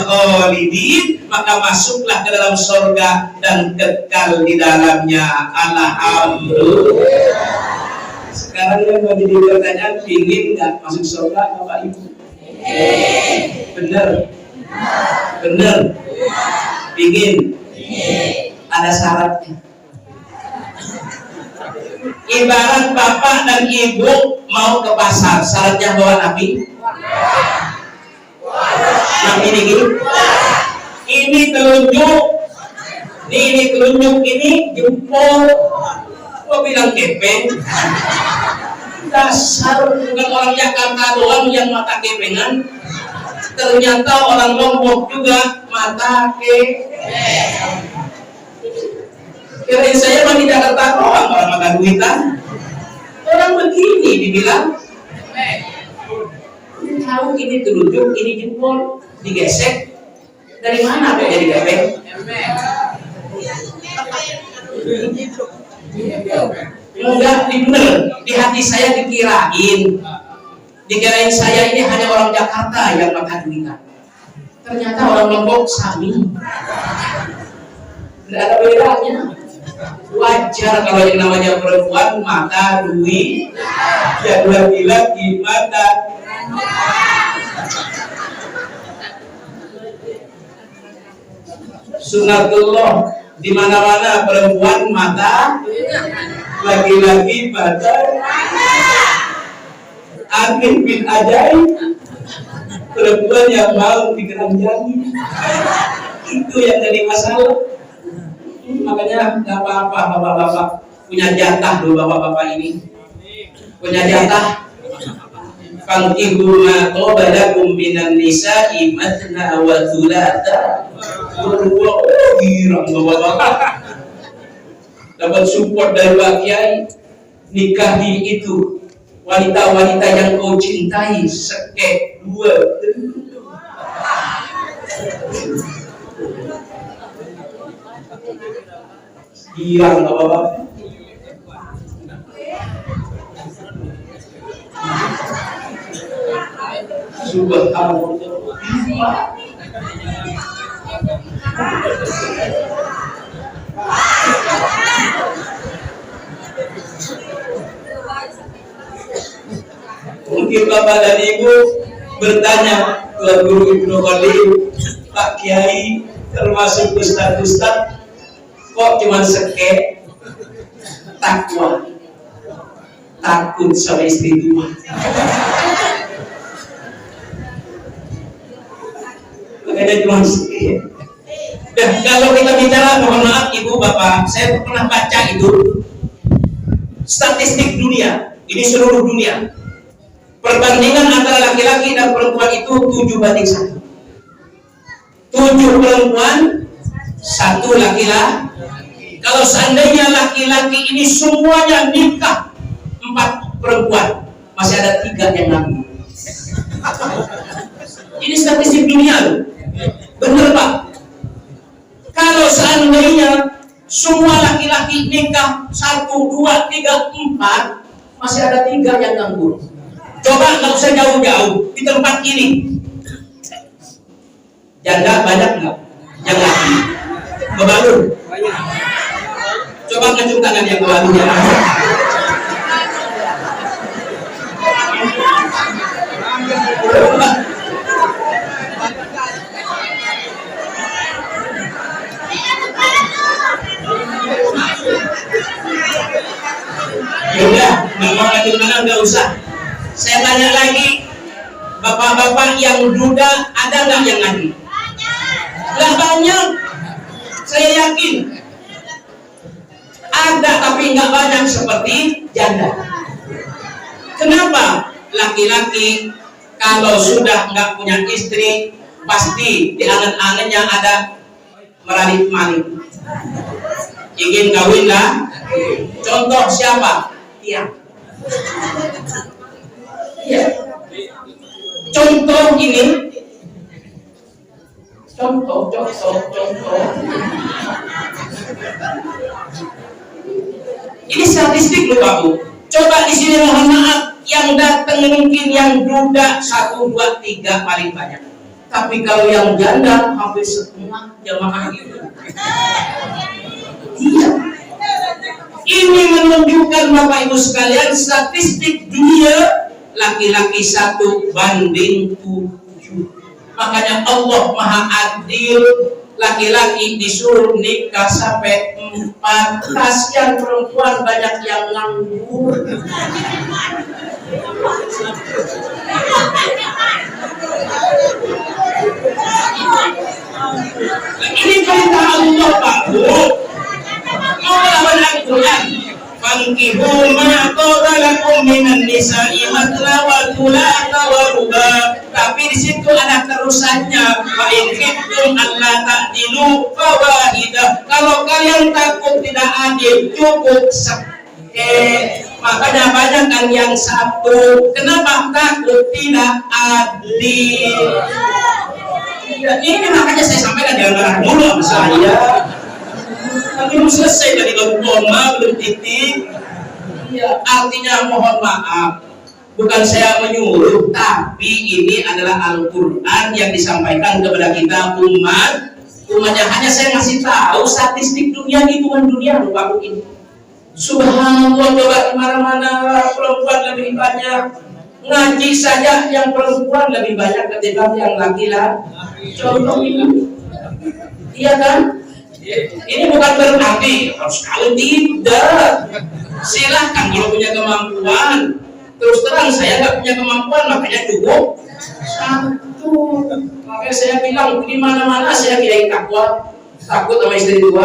khalidin, maka masuklah ke dalam surga dan kekal di dalamnya. Alhamdulillah. Sekarang yang mau jadi pertanyaan, pingin nggak masuk surga Bapak Ibu? Bener? Bener? Pingin? Ada syaratnya. Ibarat bapak dan ibu mau ke pasar, syaratnya bawa Nabi. Yang ini gini, ini telunjuk, ini telunjuk, ini jempol. Kok bilang kepeng? Dasar bukan orang Jakarta doang yang mata kepengan. Ternyata orang Lombok juga mata kepeng. Kirain saya mah di Jakarta doang orang mata duitan. Orang begini dibilang. Tahu ini telunjuk, ini jempol, digesek. Dari mana kok jadi kepeng? Enggak, bener. Di hati saya dikirain saya ini hanya orang Jakarta yang makan duitan. Ternyata orang Lombok sami. Tidak ada bedanya. Wajar kalau yang namanya perempuan mata duit, yang laki-laki mata. Sunatullah, di mana-mana perempuan mata, laki-laki mata. Amin bin ajaib, perempuan yang mau dikeranjangi, itu yang jadi masalah. Makanya nggak apa-apa bapak-bapak punya jatah loh, bapak-bapak ini punya jatah. Fankihu ma qabalakum minan nisa'i matna wa thulatha. Girang bapak-bapak. Dapat support dari Pak Kiai. Nikahi itu wanita-wanita yang kau cintai sekek 2. Girang bapak-bapak. Subhanallah. Mungkin Bapak dan Ibu bertanya, Tuan Guru Ibnu Khalil, Pak Kiai, termasuk Ustadz, kok cuma seke takwa, takut sama istri tua. Makanya cuma seke. Dan kalau kita bicara, mohon maaf Ibu Bapak, saya pernah baca itu statistik dunia, ini seluruh dunia. Perbandingan antara laki-laki dan perempuan itu 7:1. 7 perempuan, 1 laki-laki. Kalau seandainya laki-laki ini semuanya nikah 4 perempuan, masih ada 3 yang nganggur. Ini statistik dunia loh. Bener Pak. Kalau seandainya semua laki-laki laki-laki nikah 1, 2, 3, 4, masih ada 3 yang nganggur. Coba nggak usah jauh-jauh di tempat ini. Janda banyak nggak? Yang laki bebalur. Coba ngacung tangan yang bebalur ya. Yaudah, nggak mau ngacung tangan nggak usah. Saya tanya lagi, bapak-bapak yang duda ada nggak yang ngaji? Nggak banyak, saya yakin. Ada tapi nggak banyak seperti janda. Kenapa? Laki-laki kalau sudah nggak punya istri, pasti di angan-angannya ada meralik-malik. Ingin kawin lah. Contoh siapa? Iya. Iya. Contoh ini. Contoh. Ini statistik loh Pak Bu. Coba di sini mohon maaf, yang datang mungkin yang duda 1, 2, 3 paling banyak. Tapi kalau yang janda hampir setengah jamaah itu. Iya. Ini menunjukkan Bapak Ibu sekalian statistik dunia laki-laki 1 banding 7. Makanya Allah Maha Adil, laki-laki disuruh nikah sampai 4, kasihan perempuan banyak yang nganggur. Ini perintah Allah Pak Bu. Allah Al-Quran, "Fankihu ma qada lakum minan nisa'i matla wa thulatha wa ruba." Tapi di situ ada terusannya, "Wa in khiftum alla ta'dilu fawahidah." Kalau kalian takut tidak adil, cukup makanya banyak kan yang 1. Kenapa takut tidak adil? Ini makanya saya sampaikan jangan marah dulu sama saya. Tapi belum selesai dari koma, belum titik. Ya, artinya mohon maaf, bukan saya menyuruh, tapi ini adalah Al-Quran yang disampaikan kepada kita umatnya. Hanya saya ngasih tahu statistik dunia, hitungan dunia lupa ini. Subhanallah, coba di mana-mana perempuan lebih banyak. Ngaji saja yang perempuan lebih banyak ketimbang yang laki-laki. Contoh ini, iya kan? Ini bukan berarti harus kalian tidak. Silahkan kalau punya kemampuan. Terus terang saya nggak punya kemampuan, makanya cukup 1. Makanya saya bilang di mana-mana saya kiai takwa, takut sama istri 2.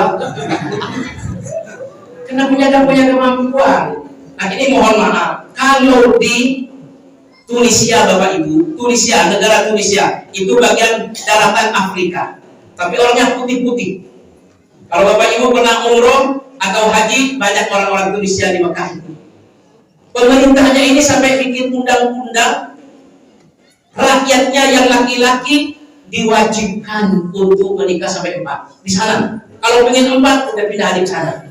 Karena punya kemampuan. Nah ini mohon maaf, kalau di Tunisia Bapak Ibu, negara Tunisia itu bagian daratan Afrika, tapi orangnya putih-putih. Kalau Bapak Ibu pernah umroh atau haji, banyak orang-orang Tunisia di Mekah itu. Pemerintahnya ini sampai bikin undang-undang, rakyatnya yang laki-laki diwajibkan untuk menikah sampai 4 di sana. Kalau pengen 4 udah pindah di sana.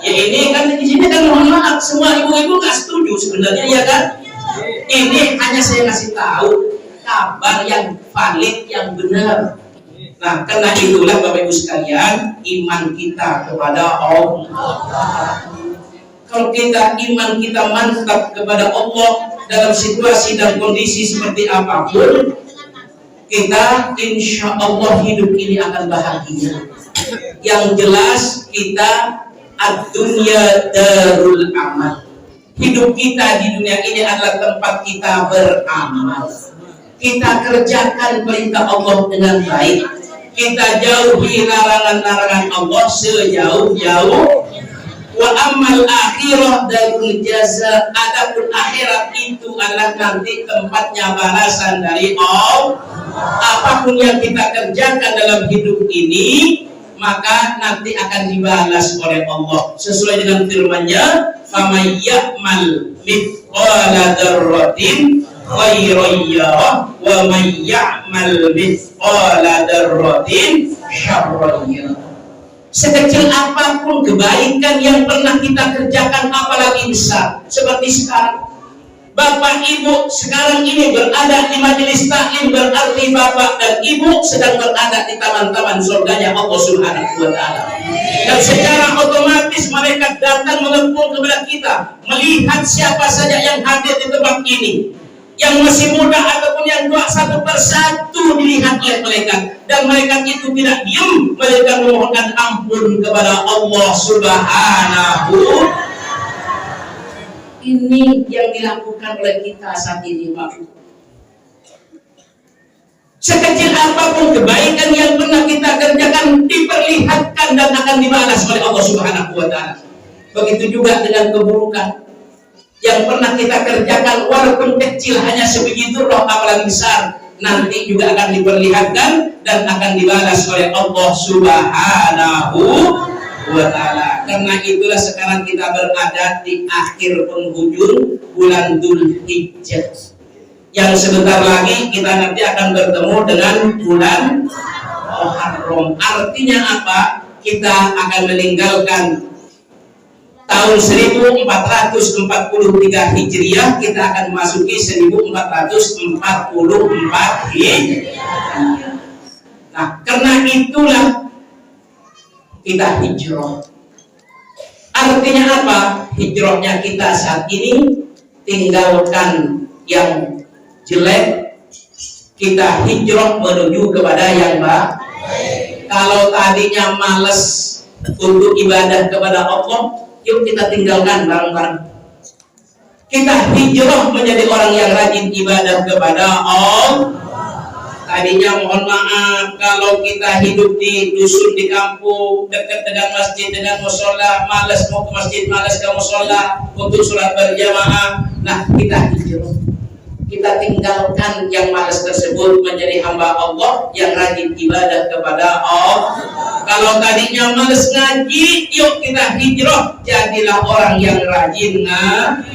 Ya ini kan di sini kan mohon maaf, semua ibu-ibu nggak setuju sebenarnya ya kan. Ini hanya saya ngasih tahu kabar yang valid, yang benar. Nah, karena itulah Bapak Ibu sekalian, iman kita kepada Allah. Kalau iman kita mantap kepada Allah dalam situasi dan kondisi seperti apapun, kita insya Allah hidup ini akan bahagia. Yang jelas kita ad-dunya darul amal. Hidup kita di dunia ini adalah tempat kita beramal. Kita kerjakan perintah Allah dengan baik. Kita jauhi larangan-larangan Allah sejauh-jauh. Wa amal akhirah darul jaza. Adapun akhirat itu adalah nanti tempatnya balasan dari Allah. Apapun yang kita kerjakan dalam hidup ini, maka nanti akan dibalas oleh Allah sesuai dengan firman-Nya, "Faman ya'mal mithqala dzarratin khairan yarah wa man ya'mal mithqala dzarratin syarran yarah." Sekecil apapun kebaikan yang pernah kita kerjakan, apalagi besar. Seperti sekarang, Bapak Ibu sekarang ini berada di majelis taklim, berarti Bapak dan Ibu sedang berada di taman-taman surganya Allah Subhanahu wa Ta'ala. Dan secara otomatis malaikat datang mengepung kepada kita, melihat siapa saja yang hadir di tempat ini, yang masih muda ataupun yang tua, satu persatu dilihat oleh malaikat. Dan malaikat itu tidak diam, mereka memohonkan ampun kepada Allah Subhanahu. Ini yang dilakukan oleh kita saat ini, Pak. Sekecil apapun kebaikan yang pernah kita kerjakan diperlihatkan dan akan dibalas oleh Allah Subhanahu wa Ta'ala. Begitu juga dengan keburukan yang pernah kita kerjakan, walaupun kecil hanya sebegitu loh, apalagi besar, nanti juga akan diperlihatkan dan akan dibalas oleh Allah Subhanahu wa Ta'ala. Karena itulah sekarang kita berada di akhir penghujung bulan Dzulhijjah, yang sebentar lagi kita nanti akan bertemu dengan bulan Muharram. Artinya apa? Kita akan meninggalkan tahun 1443 Hijriah, kita akan memasuki 1444 Hijriah. Nah, karena itulah kita hijrah. Artinya apa? Hijrahnya kita saat ini tinggalkan yang jelek, kita hijrah menuju kepada yang baik. Kalau tadinya malas untuk ibadah kepada Allah, yuk kita tinggalkan bareng-bareng. Kita hijrah menjadi orang yang rajin ibadah kepada Allah. Tadinya mohon maaf, kalau kita hidup di dusun, di kampung, dekat dengan masjid, dengan musola, malas mau ke masjid, malas ke musola untuk sholat berjamaah. Nah, kita hijrah, kita tinggalkan yang malas tersebut, menjadi hamba Allah yang rajin ibadah kepada Allah. Kalau tadinya malas ngaji, yuk kita hijrah, jadilah orang yang rajin ngaji.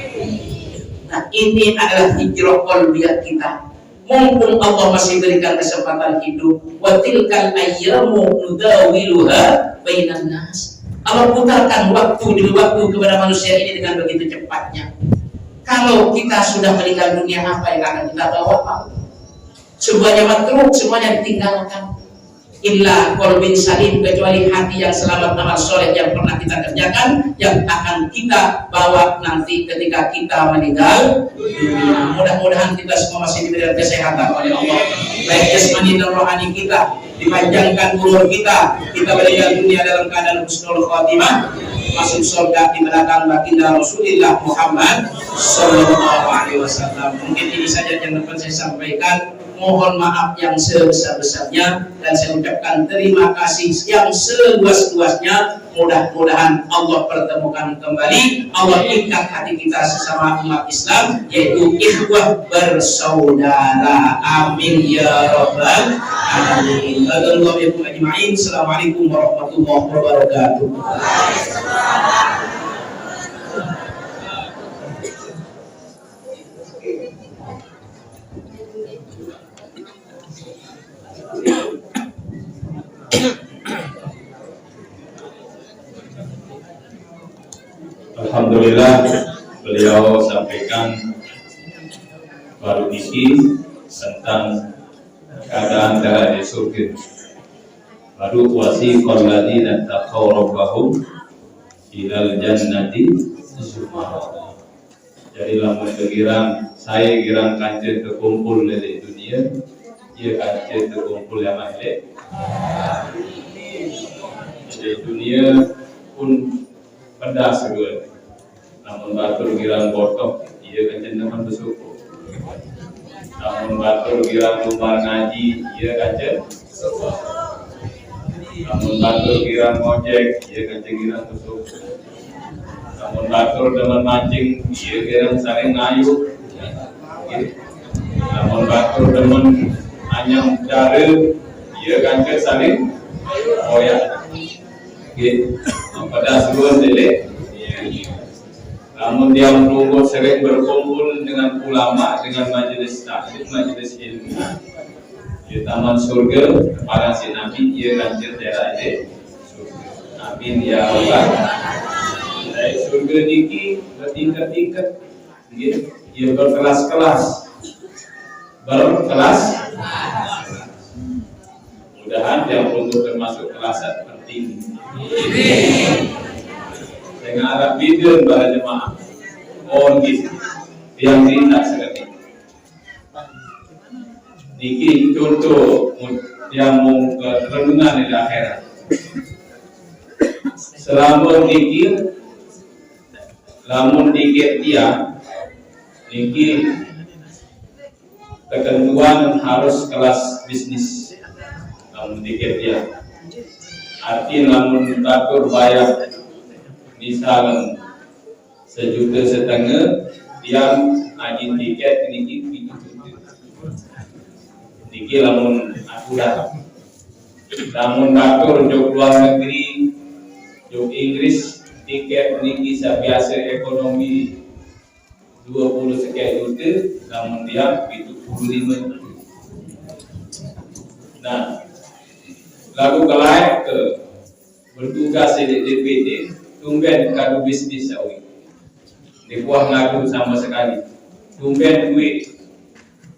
Nah, ini adalah hijrah qalbiyah kita. Mumpung Allah masih berikan kesempatan hidup, wa tilkal ayyamu nudawiluha bainan nas. Allah putarkan waktu demi waktu kepada manusia ini dengan begitu cepatnya. Kalau kita sudah meninggal dunia, apa yang akan kita bawa? Semuanya matruk, semuanya ditinggalkan. Illa qalbin salim, kecuali hati yang selamat, amal soleh yang pernah kita kerjakan, yang akan kita bawa nanti ketika kita meninggal dunia. Mudah-mudahan kita semua masih diberikan kesehatan oleh Allah, baik jasmani dan rohani kita, dipanjangkan umur kita meninggal dunia dalam keadaan husnul khatimah, masuk surga di belakang baginda Rasulullah Muhammad sallallahu alaihi wasallam. Mungkin ini saja yang dapat saya sampaikan. Mohon maaf yang sebesar-besarnya, dan saya ucapkan terima kasih yang seluas-luasnya. Mudah-mudahan Allah pertemukan kembali, Allah ikat hati kita sesama umat Islam, yaitu ikhwah bersaudara. Amin ya rabbal alamin. Assalamualaikum warahmatullahi wabarakatuh. Alhamdulillah, beliau sampaikan baru isi tentang keadaan darah di surga. Baru wasiqal ladzina taqaw rabbahum ilal jannati zumara. Jadi lamun girang saya girang kancet terkumpul di dunia, dia kancet terkumpul yang mahal. Di dunia pun pedas juga. Namun batur girang botok, dia kancet teman bersyukur. Namun batur girang lumbar ngaji, dia kancet. Namun batur girang ngojek, dia kancet girang bersyukur. Namun batur dengan mancing, dia girang saling ngayuh. Namun batur dengan anyam daril, dia kancet saling koyak. Pada seluruh dele. Namun dia menunggu sering berkumpul dengan ulama, dengan majelis taklim, majelis ilmu di taman surga para si nabi, ia kancil daerah ini. Amin ya Allah. Dari surga niki bertingkat-tingkat, ya berkelas-kelas, mudahan yang untuk termasuk kelas tertinggi. Dengan arah bidun para jemaah, mohon gitu, yang tidak seperti niki contoh yang mau renungan di akhirat. Selama niki, lamun dikit dia, niki ketentuan harus kelas bisnis. Lamun dikit dia, arti lamun batur bayar misalnya 1,5 juta, yang aji tiket niki 7 juta. Niki lamun akurat. Lamun batur jog luar negeri, jog Inggris, tiket niki biasa ekonomi 20 sekian juta, namun dia 75 juta. Nah, lagu kelai ke bertugas di DPD, tumben kadu bisnis sawi. Di buah lagu sama sekali, tumben duit.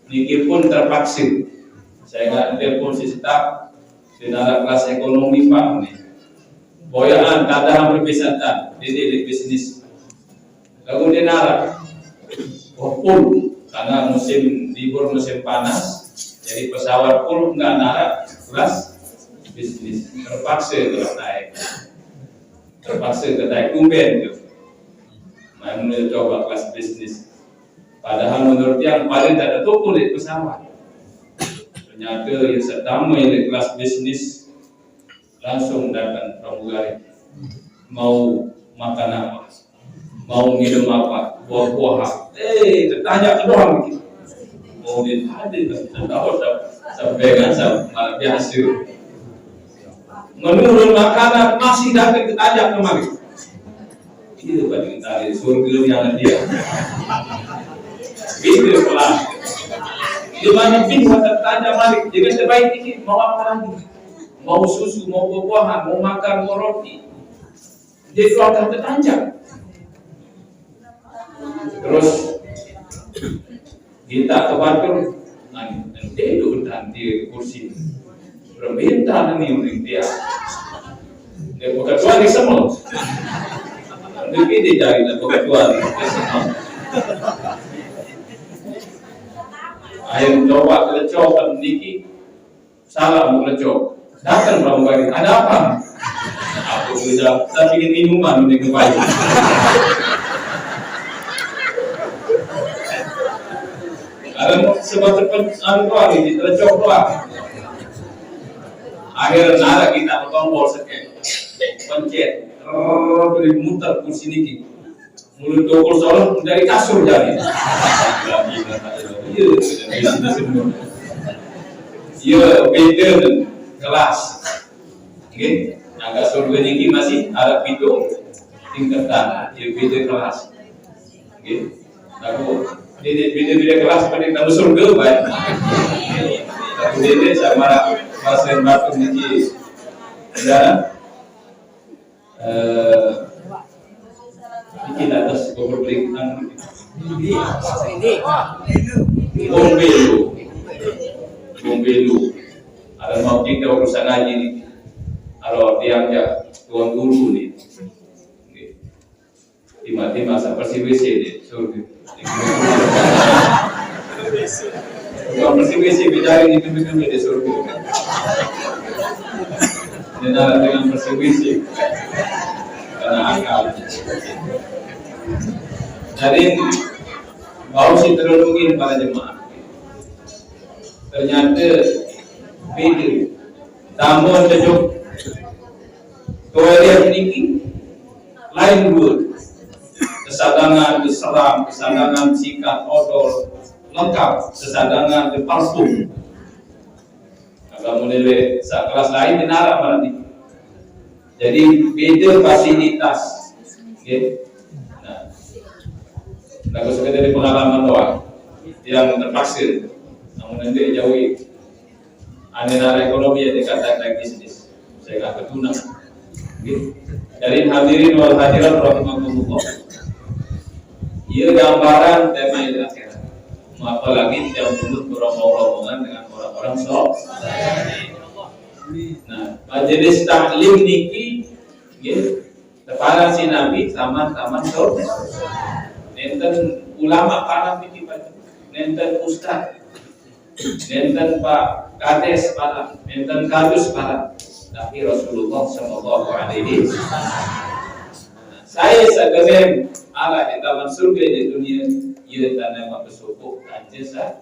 Niki pun terpaksa. Saya nggak telepon si staf, senara kelas ekonomi Pak nih. Boyaan kada hampir bisa tak, di bisnis. Lagu dia nara, full karena musim libur musim panas, jadi pesawat full nggak nara kelas bisnis. Terpaksa naik tumben. Nah, menurut coba kelas bisnis. Padahal menurut yang paling tak ada toko di pesawat. Ternyata yang sedang di kelas bisnis langsung datang pramugari, mau makan apa, mau minum apa, buah-buahan. Tertanya ke doang gitu. Mau ditanya, tahu sampai kan malah biasa. Menurut makanan masih datang ditanya kemari. Itu banding tadi surga yang dia. Itu pelan. Di mana pihak tertanya mari, jangan terbaik ini mau apa lagi? Mau susu, mau buah-buahan, mau makan, mau roti. Dia keluarga tertanjak. Terus kita ke batur, nanti itu di kursi. Permintaan ini unik dia. Dia bukan tuan di semua. Nanti dia cari dan bukan tuan di semua. Ayo coba kelecok niki, salah mau kelecok. Datang pramugari, ada apa? Aku bilang, saya ingin minuman di kepala. Ada sebab terpencet di telecok doang. Akhirnya nara kita bertombol sekali, pencet, beri muter kursi niki, mulut tokol seolah dari kasur jadi. Iya, beda kelas, oke? Agak surga niki masih ada pintu tingkatan, ya beda kelas, oke? Aku beda kelas pada kita surga baik. Aku beda sama pasien batu niki, dan niki atas kubur berikan. Bombelu. Ada mau kita urusan ngaji nih. Kalau diangkat tuan guru nih. Di masa persi-WC nih, surga. Tuan persi-WC bicara ini kami di surga. Dan ada dengan persi-WC karena akal. Jadi mau si terlindungin para jemaah. Ternyata beda. Tamu cocok toilet niki lain dua. Kesadangan diseram, kesadangan sikat odol lengkap, kesadangan di parfum. Kalau mulai kelas lain dinara berarti. Jadi beda fasilitas. Okay. Nah, sekedar dari pengalaman doang yang terpaksa. Namun nanti jauhi aneh ekonomi yang dikatakan bisnis. Saya nggak ketunang. Dari hadirin wal hadirat rahimakumullah. Ia gambaran tema akhirat. Apalagi yang dulu berombong-rombongan dengan orang-orang sok. Nah, majelis taklim niki para si Nabi taman-taman sok. Nenten ulama para niki nenten ustaz. Nenten Pak Kades para, nenten kadus para. Tapi Rasulullah Shallallahu Alaihi Wasallam. Saya segera ala di taman surga di dunia, ia tanah mak bersyukur kaji sah.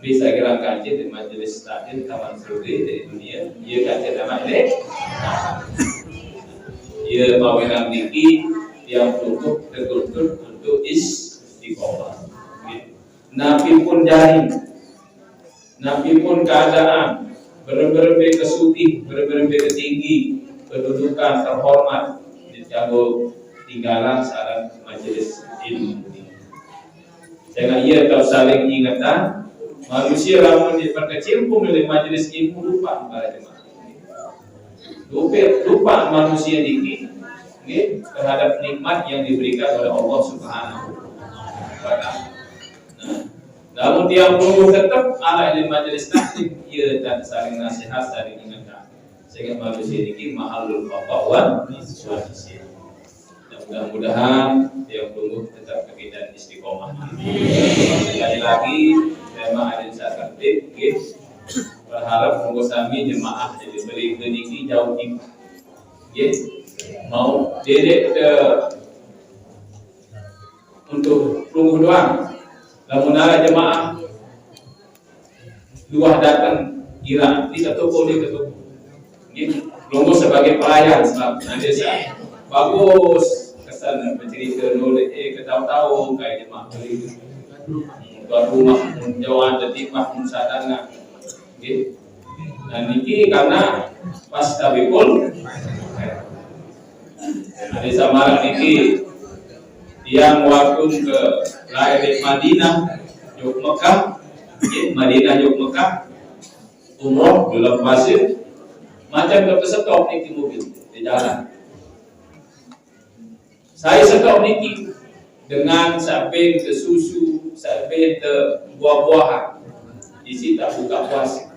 Bisa kira kaji di majelis taklim taman surga di dunia, ia kaji nama ini. Ia mawenang niki yang cukup betul-betul untuk istiqomah. Nabi pun jari, Nabi pun keadaan. Berber-ber kesuti, berber-ber ketinggi, kedudukan terhormat, dijago tinggalan saran majelis ilmu. Jangan ia kau saling ingatan, manusia ramun diperkecil pun oleh majelis ilmu lupa para jemaah. Lupa manusia dikit, terhadap nikmat yang diberikan oleh Allah Subhanahu wa Ta'ala. Namun tiap minggu tetap ala ilmu majelis taklim ia dan saling nasihat, saling ingatkan sehingga manusia ini mahalul faqawan manusia. Mudah-mudahan tiap minggu tetap kegiatan istiqomah. Sekali lagi tema adin saat tertib, berharap monggo sami jemaah jadi beri keniki jauh di, mau dedek untuk tunggu doang. Lamun ada jemaah dua datang kira di ketuku. Nunggu sebagai pelayan nanti saya bagus kesan mencerita nulis ketahu-tahu kayak jemaah beli tuan rumah menjauhan detikmah musadana. Dan ini karena pas tabikul ada samaran ini yang waktu ke lahir di Madinah, Yuk Mekah, Madinah Yuk Mekah, umroh dalam pasir, macam kepesetop di mobil di jalan. Saya setop niki dengan sampai ke susu, sampai ke buah-buahan, di situ buka puasa.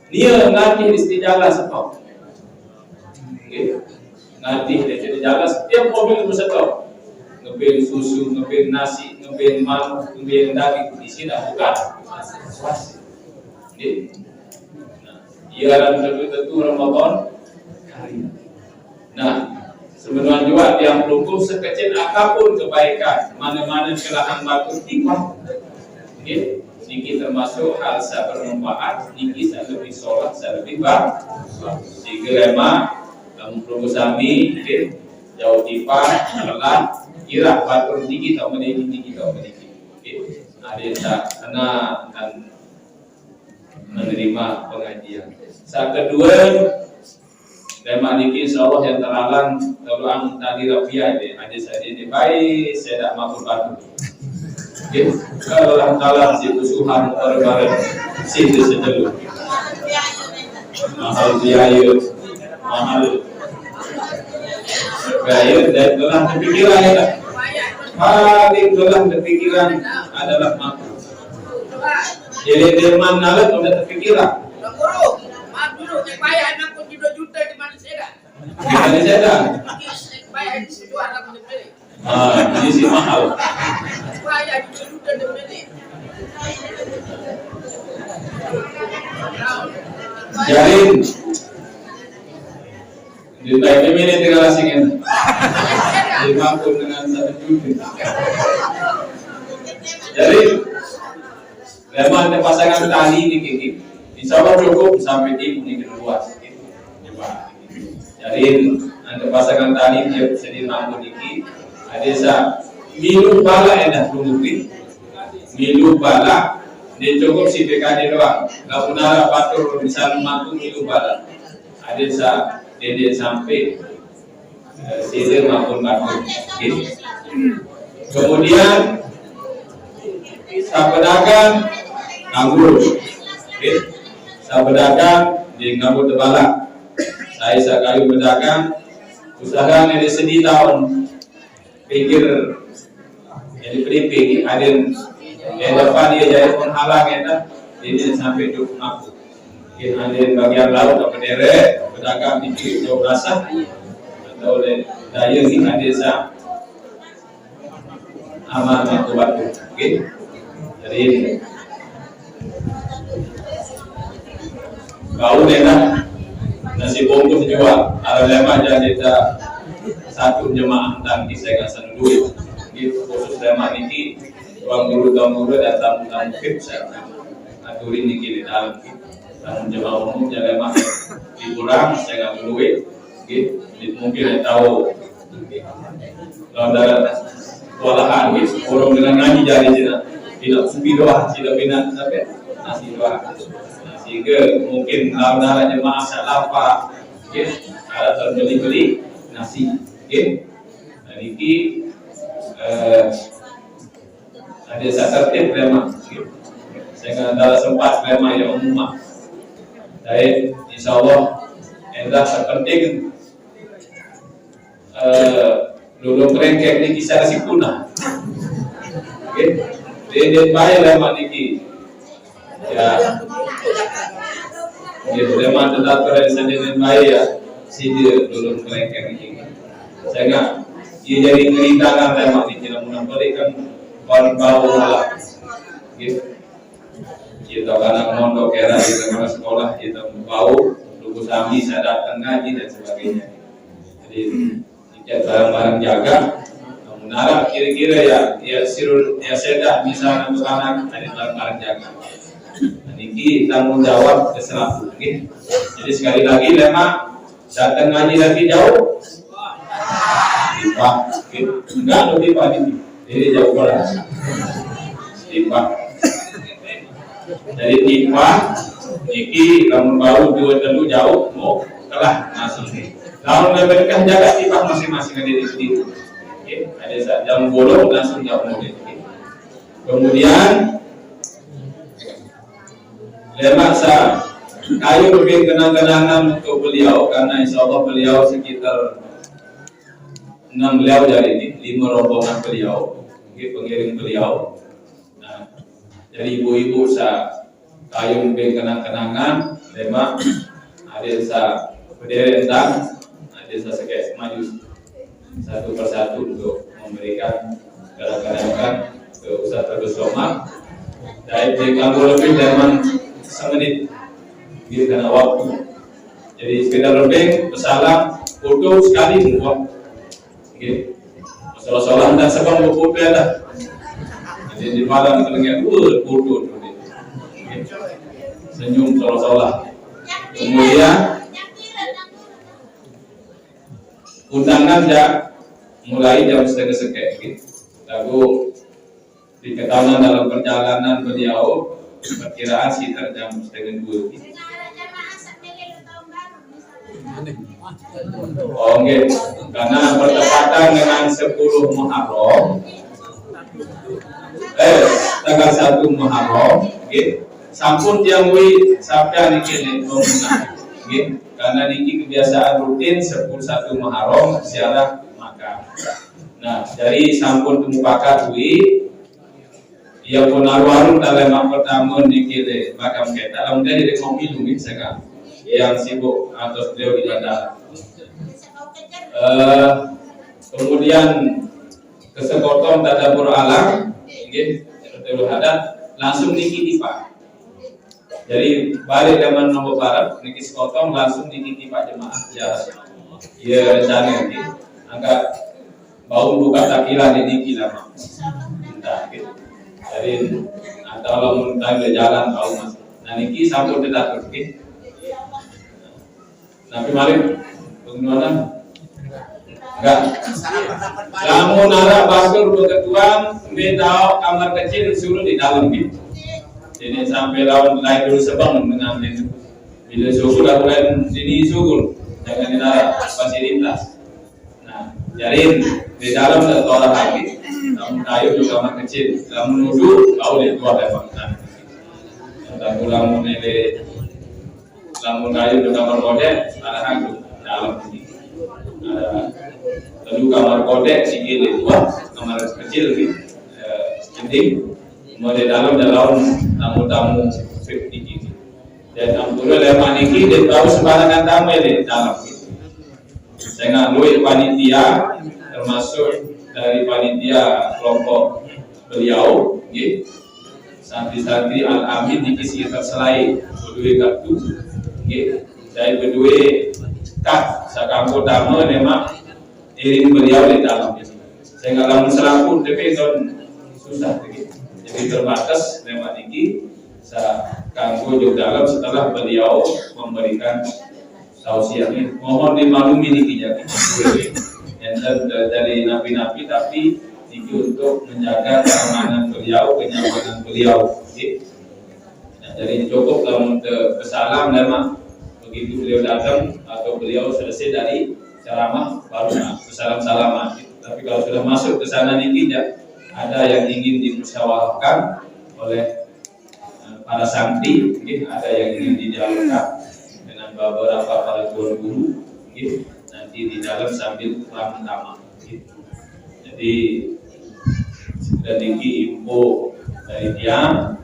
Dia ngatih di jalan setop, ngatih di jalan setiap mobil bersetop. Ngebin susu, ngebin nasi, ngebin malu, ngebin daging di sini bukan puasa. Ia tentu Ramadan hari. Nah, sebenarnya juga yang pelukuk sekecil apapun kebaikan, mana-mana kelahan batu tikam. Niki termasuk hal saya bermanfaat, niki saya lebih sholat, saya lebih baik. Di gelema, kamu pelukuk sami, jauh tipa, lelah. Kira batur tinggi atau meninggi. Ada yang kena dan menerima pengajian. Saat kedua, tema niki insyaallah yang terhalang tolong tadi rapiah deh. Ada saya ini baik, saya tak mampu batu. Kalau dalam situ suhan bareng situ sejelur. Mahal biaya, mahal. Gaya dan dalam pikiran ya, paling dalam pikiran adalah mampu. Jadi firman nalar sudah terpikiran. Guru, maaf dulu, saya bayar anak pun 2 juta di mana saya? Di mana saya? Bayar di situ anak pun dibeli. Ini sih mahal. Bayar 2 juta dibeli. Jarin. Di baik ini tinggal asingin. Dimampu dengan 1 juta. Jadi, memang ada pasangan tali di kiki. Insya Allah cukup sampai di luas. Jadi, ada pasangan tali dia sedih mampu diki. Ada sa milu bala enak lumupin. Milu bala dia cukup si PKD doang. Nggak punara batur bisa mampu milu bala. Ada sa dia sampai sisir maupun batur. Kemudian sa pedagang nganggur. Sa pedagang di nganggur tebalak. Saya sekali pedagang usaha ini sedih tahun pikir jadi pelipik ada yang depan dia jadi penghalang ya ini sampai duduk aku ada bagian laut atau bendera pedagang di jauh rasa atau daya ini ada sa aman atau batu jadi ini kau enak nasi bungkus jual ada lema jadi satu jemaah dan saya kasih duit di khusus lema ini tuang dulu dan tamu fit saya aturin ini di dalam tamu jemaah umum jadi lema dikurang saya nggak duit gitu mungkin tahu kalau ada kewalahan gitu orang dengan ngaji jadi tidak sepi doa tidak pindah tapi nasi doa sehingga mungkin saudara jemaah salafa ada terbeli-beli nasi dan ini ada satu tertib memang saya ada sempat memang yang umum dan insyaallah adalah terpenting lulung kerengkek ini kisah si punah dia baik memang ini ya gitu memang tetap keren sendiri baik ya si dia dulu kelengkeng ini saya nggak dia jadi kerintangan memang di tidak menambahkan orang bau malah gitu kita anak mondok era di tengah sekolah kita bau lugu sami sadar ngaji dan sebagainya jadi tidak barang-barang jaga menara kira-kira ya sirul ya sedah misalnya untuk anak ada barang-barang jaga. Ini tanggung jawab keselaku. Jadi sekali lagi lema datang ngaji lagi jauh. Tiba, enggak lebih pagi. Ini jauh banget. Tiba. Jadi tiba, iki kamu baru dua telu jauh mau telah masuk. Lalu mereka jaga tiba masing-masing ada di situ. Ada saat jam bolong langsung jauh mulai. Kemudian lemasa kayu lebih kenang-kenangan untuk beliau karena insya Allah beliau sekitar 6 beliau dari ini 5 rombongan beliau pengiring beliau nah, jadi ibu-ibu sa kayu lebih kenang-kenangan lema ada sa berdiri dan ada sa sekes maju satu persatu untuk memberikan kadang-kadang ke Ustaz Agus Somad dan kalau lebih dari semenit gitu karena waktu jadi sekedar lebih bersalam foto sekali semua gitu masalah-masalah dan sebab foto ada jadi di malam terlihat foto senyum salah-salah kemudian undangan mulai jam setengah gitu lalu diketahui dalam perjalanan beliau perkiraan sekitar jam setengah 2. Oh okay. Karena bertepatan dengan 10 Muharram tanggal 1 Muharram sampun yang sabda niki pemenang karena niki kebiasaan rutin 11 Muharram ziarah Makkah. Nah dari sampun tumupakat ia pun arwah dalam pertama dikira makam kita, kemudian jadi kopi dulu sekarang yang sibuk atau beliau di bandara. Kemudian kesekotong tadabur alam, betul ada langsung niki Pak. Jadi balik zaman nomor barat niki sekotong langsung niki Pak jemaah ya. Ya rencana ini agak bau buka takilan niki lama. Entah gitu. Jadi atau kalau muntah ke jalan tahu mas. Nah niki sampun tidak terkit. Nabi Malik pengenalan enggak. Kamu nara basur ketuan minta kamar kecil suruh di dalam gitu. Jadi sampai lawan lain dulu sebang dengan itu. Bila suku lakukan sini suku jangan nara fasilitas. Nah jadi di dalam ada orang lagi. Namun kayu juga kamar kecil, namun menuju kau di luar lepas. Dan lamun kayu juga kamar model, ada hantu dalam ini. Lalu kamar kodek sikit dua, kamar kecil gitu, penting. Kemudian dalam tamu-tamu 50 gitu. Dan ampura lemak niki dia tahu sembarangan tamu di dalam gitu. Saya ngandui panitia termasuk dari panitia kelompok beliau, gitu. Santri-santri Al-Amin niki sekitar selai berdua kartu, gitu. Saya berdua kat sakangko tamu memang iring beliau di dalam gitu. Saya nggak lamun selaku tapi itu susah gitu. Jadi terbatas memang niki sakangko jauh dalam setelah beliau memberikan tausiah ini. Mohon dimaklumi niki jadi dari napi-napi tapi niki untuk menjaga keamanan beliau, kenyamanan beliau. Gitu. Nah, jadi cukup dalam kesalam memang begitu beliau datang atau beliau selesai dari ceramah baru salam-salaman. Tapi kalau sudah masuk ke sana niki ada yang ingin dimusyawarahkan oleh para santri, ada yang ingin didialogkan dengan beberapa para tuan guru, nanti di dalam sambil pertama. Jadi sudah niki info dari tiang.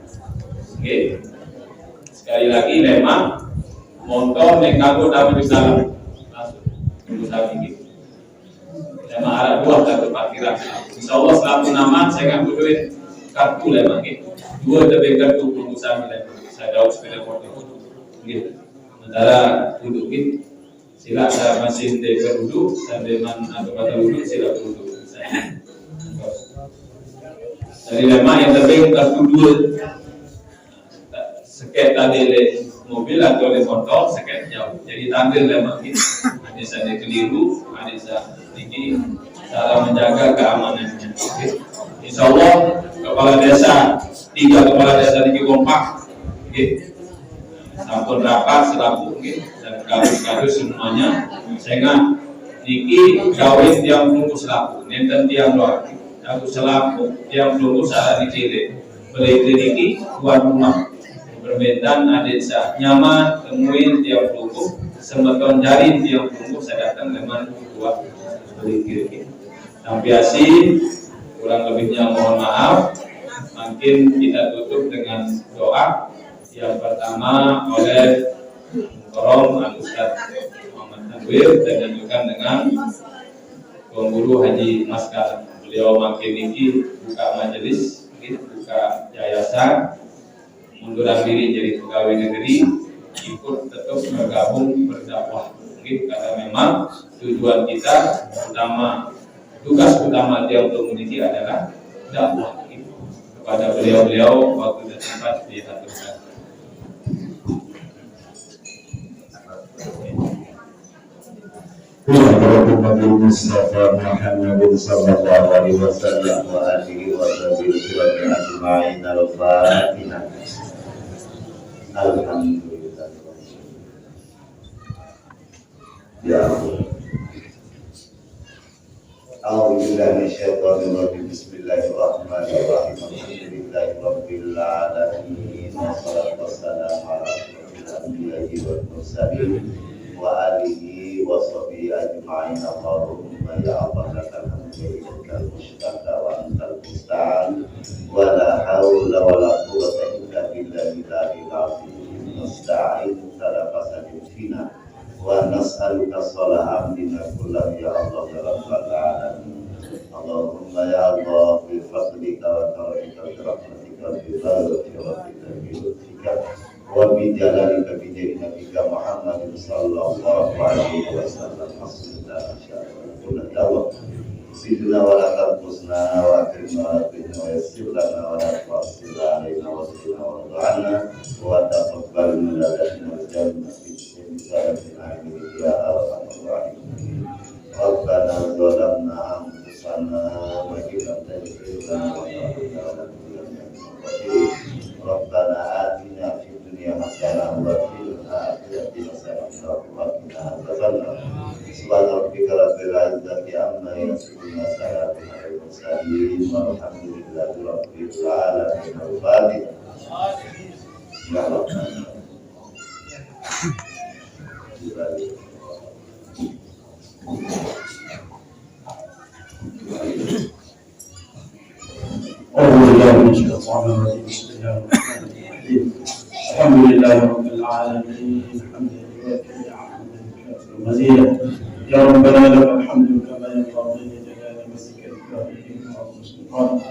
Sekali lagi memang motor nengkago dapat di dalam masuk tunggu saat ini. Saya arah dua kartu parkiran. Insya Allah selaku nama saya akan butuhin kartu lemah gitu. Dua lebih kartu pengusaha lemah. Saya jauh sepeda motor. Gitu. Sementara duduk gitu. Sila saya masih duduk sambil atau kata duduk sila duduk. Dari lemah yang terbaik kartu dua. Seket tadi le mobil atau le motor seket jauh. Jadi tampil lemah gitu. Ada saya keliru, ada saya ini cara menjaga keamanannya. Insya Allah kepala desa 3 kepala desa ini kompak, sampun rapat selaku, dan kadus semuanya. Sehingga niki kawin tiang tunggu selaku, nenten tiang doa, aku selaku tiang tunggu saat dikiri. Beli niki tuan rumah berbentan adik saya nyaman temuin tiang tunggu, semeton jari tiang tunggu saya datang dengan dua. Kiri-kiri. Tampiasi kurang lebihnya mohon maaf. Mungkin kita tutup dengan doa. Yang pertama oleh Mukarram Al-Ustaz Muhammad Tanwir dan dilanjutkan dengan Guru Haji Maskar. Beliau makin ini buka majelis, buka yayasan, munduran diri jadi pegawai negeri, ikut tetap bergabung berdakwah. Karena memang tujuan kita utama, tugas utama dia untuk memiliki adalah dakwah kepada beliau-beliau waktu dan tempat diaturkan. Mustafa Muhammad sallallahu alaihi wasallam wa alihi wa sahbihi ajma'in al-Fatihah. Alhamdulillah. Ya Allah. A'udzubillahi minasyaitonir rajim. Bismillahirrahmanirrahim. Alhamdulillahirabbil alamin. Wassalatu wassalamu ala asyrofil anbiya'i wal mursalin wa alihi wa sahbihi ajma'in. Allahumma ya Allah lakal hamdu ilaikal mushtaka wa antal musta'an wa la haula wa la quwwata illa billahil azim. Nasta'in talafasan fina wa nas'aluka salaha amrina kullahu ya Allah ya rabbal alamin. Allahumma ya Allah bi fadlika wa karamika wa rahmatika wa bi rahmatika bi lutfika wa bi jalalika bi nabiyika Muhammadin sallallahu alaihi wasallam. Bismillah insyaallah ya Allah. Sidna wa la taqusna wa akrimna wa qina wa yassir lana wa la tu'assir alaina wa sidna wa dhana wa taqabbal minna wa jannah ya Al-Rahim. Rabbana zalamna anfusana wa illam taghfir lana wa tarhamna Rabbana atina fid dunya hasanah wa fil akhirati hasanah wa qina adzabannar. Subhana rabbika rabbil izzati amma yasifun wa salamun alal mursalin walhamdulillahi rabbil alamin. Al-Fatihah. Ya Allah. أعوذ بالله من الشيطان الرجيم بسم الله الرحمن الرحيم الحمد لله رب العالمين حمدا يوافي حمدا يكافئ مزيدا يا ربنا لك الحمد كما ينبغي لجلال وجهك الكريم وعظيم سلطانك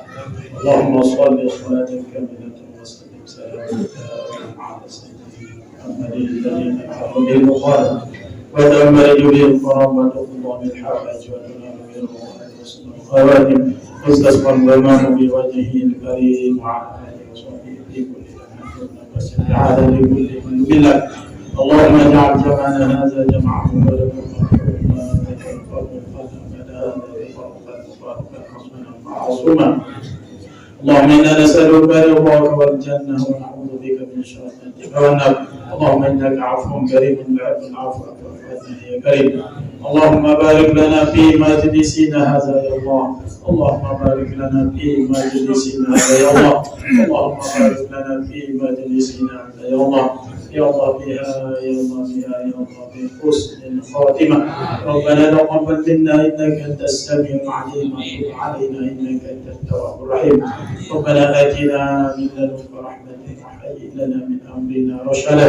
اللهم صل صلاة كاملة وسلم سلاما على سيدنا محمد الذي تنحل به المخالف وتأمل به القرآن وتقضى بالحوائج وتنال به الروائح وسنة الخواتم واستسقى الغمام بوجهه الكريم وعلى آله وصحبه في كل لمحة واستعاذة لكل من بالله اللهم اجعل جمعنا هذا جمعا مباركا معصوما اللهم انا نسالك رضاك والجنه ونعوذ بك من شرك والنار اللهم انك عفو كريم تحب العفو فاعف عنا يا كريم اللهم بارك لنا في مجلسنا هذا يا الله اللهم بارك لنا في مجلسنا هذا يا الله اللهم بارك لنا في مجلسنا هذا يا الله يا الله بها يا الله بها يا الله بحسن الخاتمة ربنا تقبل منا إنك أنت السميع العليم وتب علينا إنك أنت التواب الرحيم ربنا آتنا من لدنك رحمة وهيئ لنا من أمرنا رشدا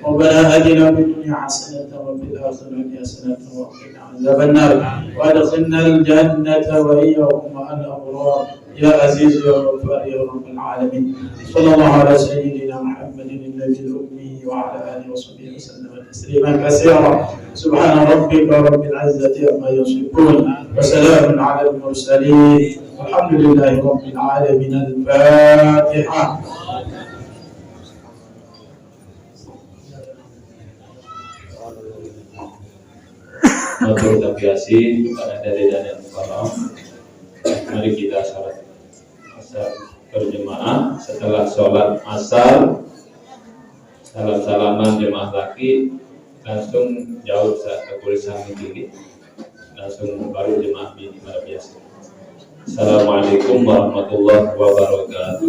ربنا آتنا في الدنيا حسنة وفي الآخرة حسنة وقنا عذاب النار وأدخلنا الجنة وإياهم مع الأبرار يا عزيز يا غفار يا رب العالمين صلى الله على سيدنا محمد النبي الأمي وعلى آله وصحبه وسلم تسليما كثيرا سبحان ربك رب العزة عما يصفون وسلام على المرسلين والحمد لله رب العالمين الفاتحة. Untuk tabiasi kepada dari dan yang mukarram, mari kita salat asar berjemaah. Setelah sholat asar, salam-salaman jemaah laki langsung jauh saat kepolisian tinggi, langsung baru jemaah bini pada biasa. Assalamualaikum warahmatullahi wabarakatuh.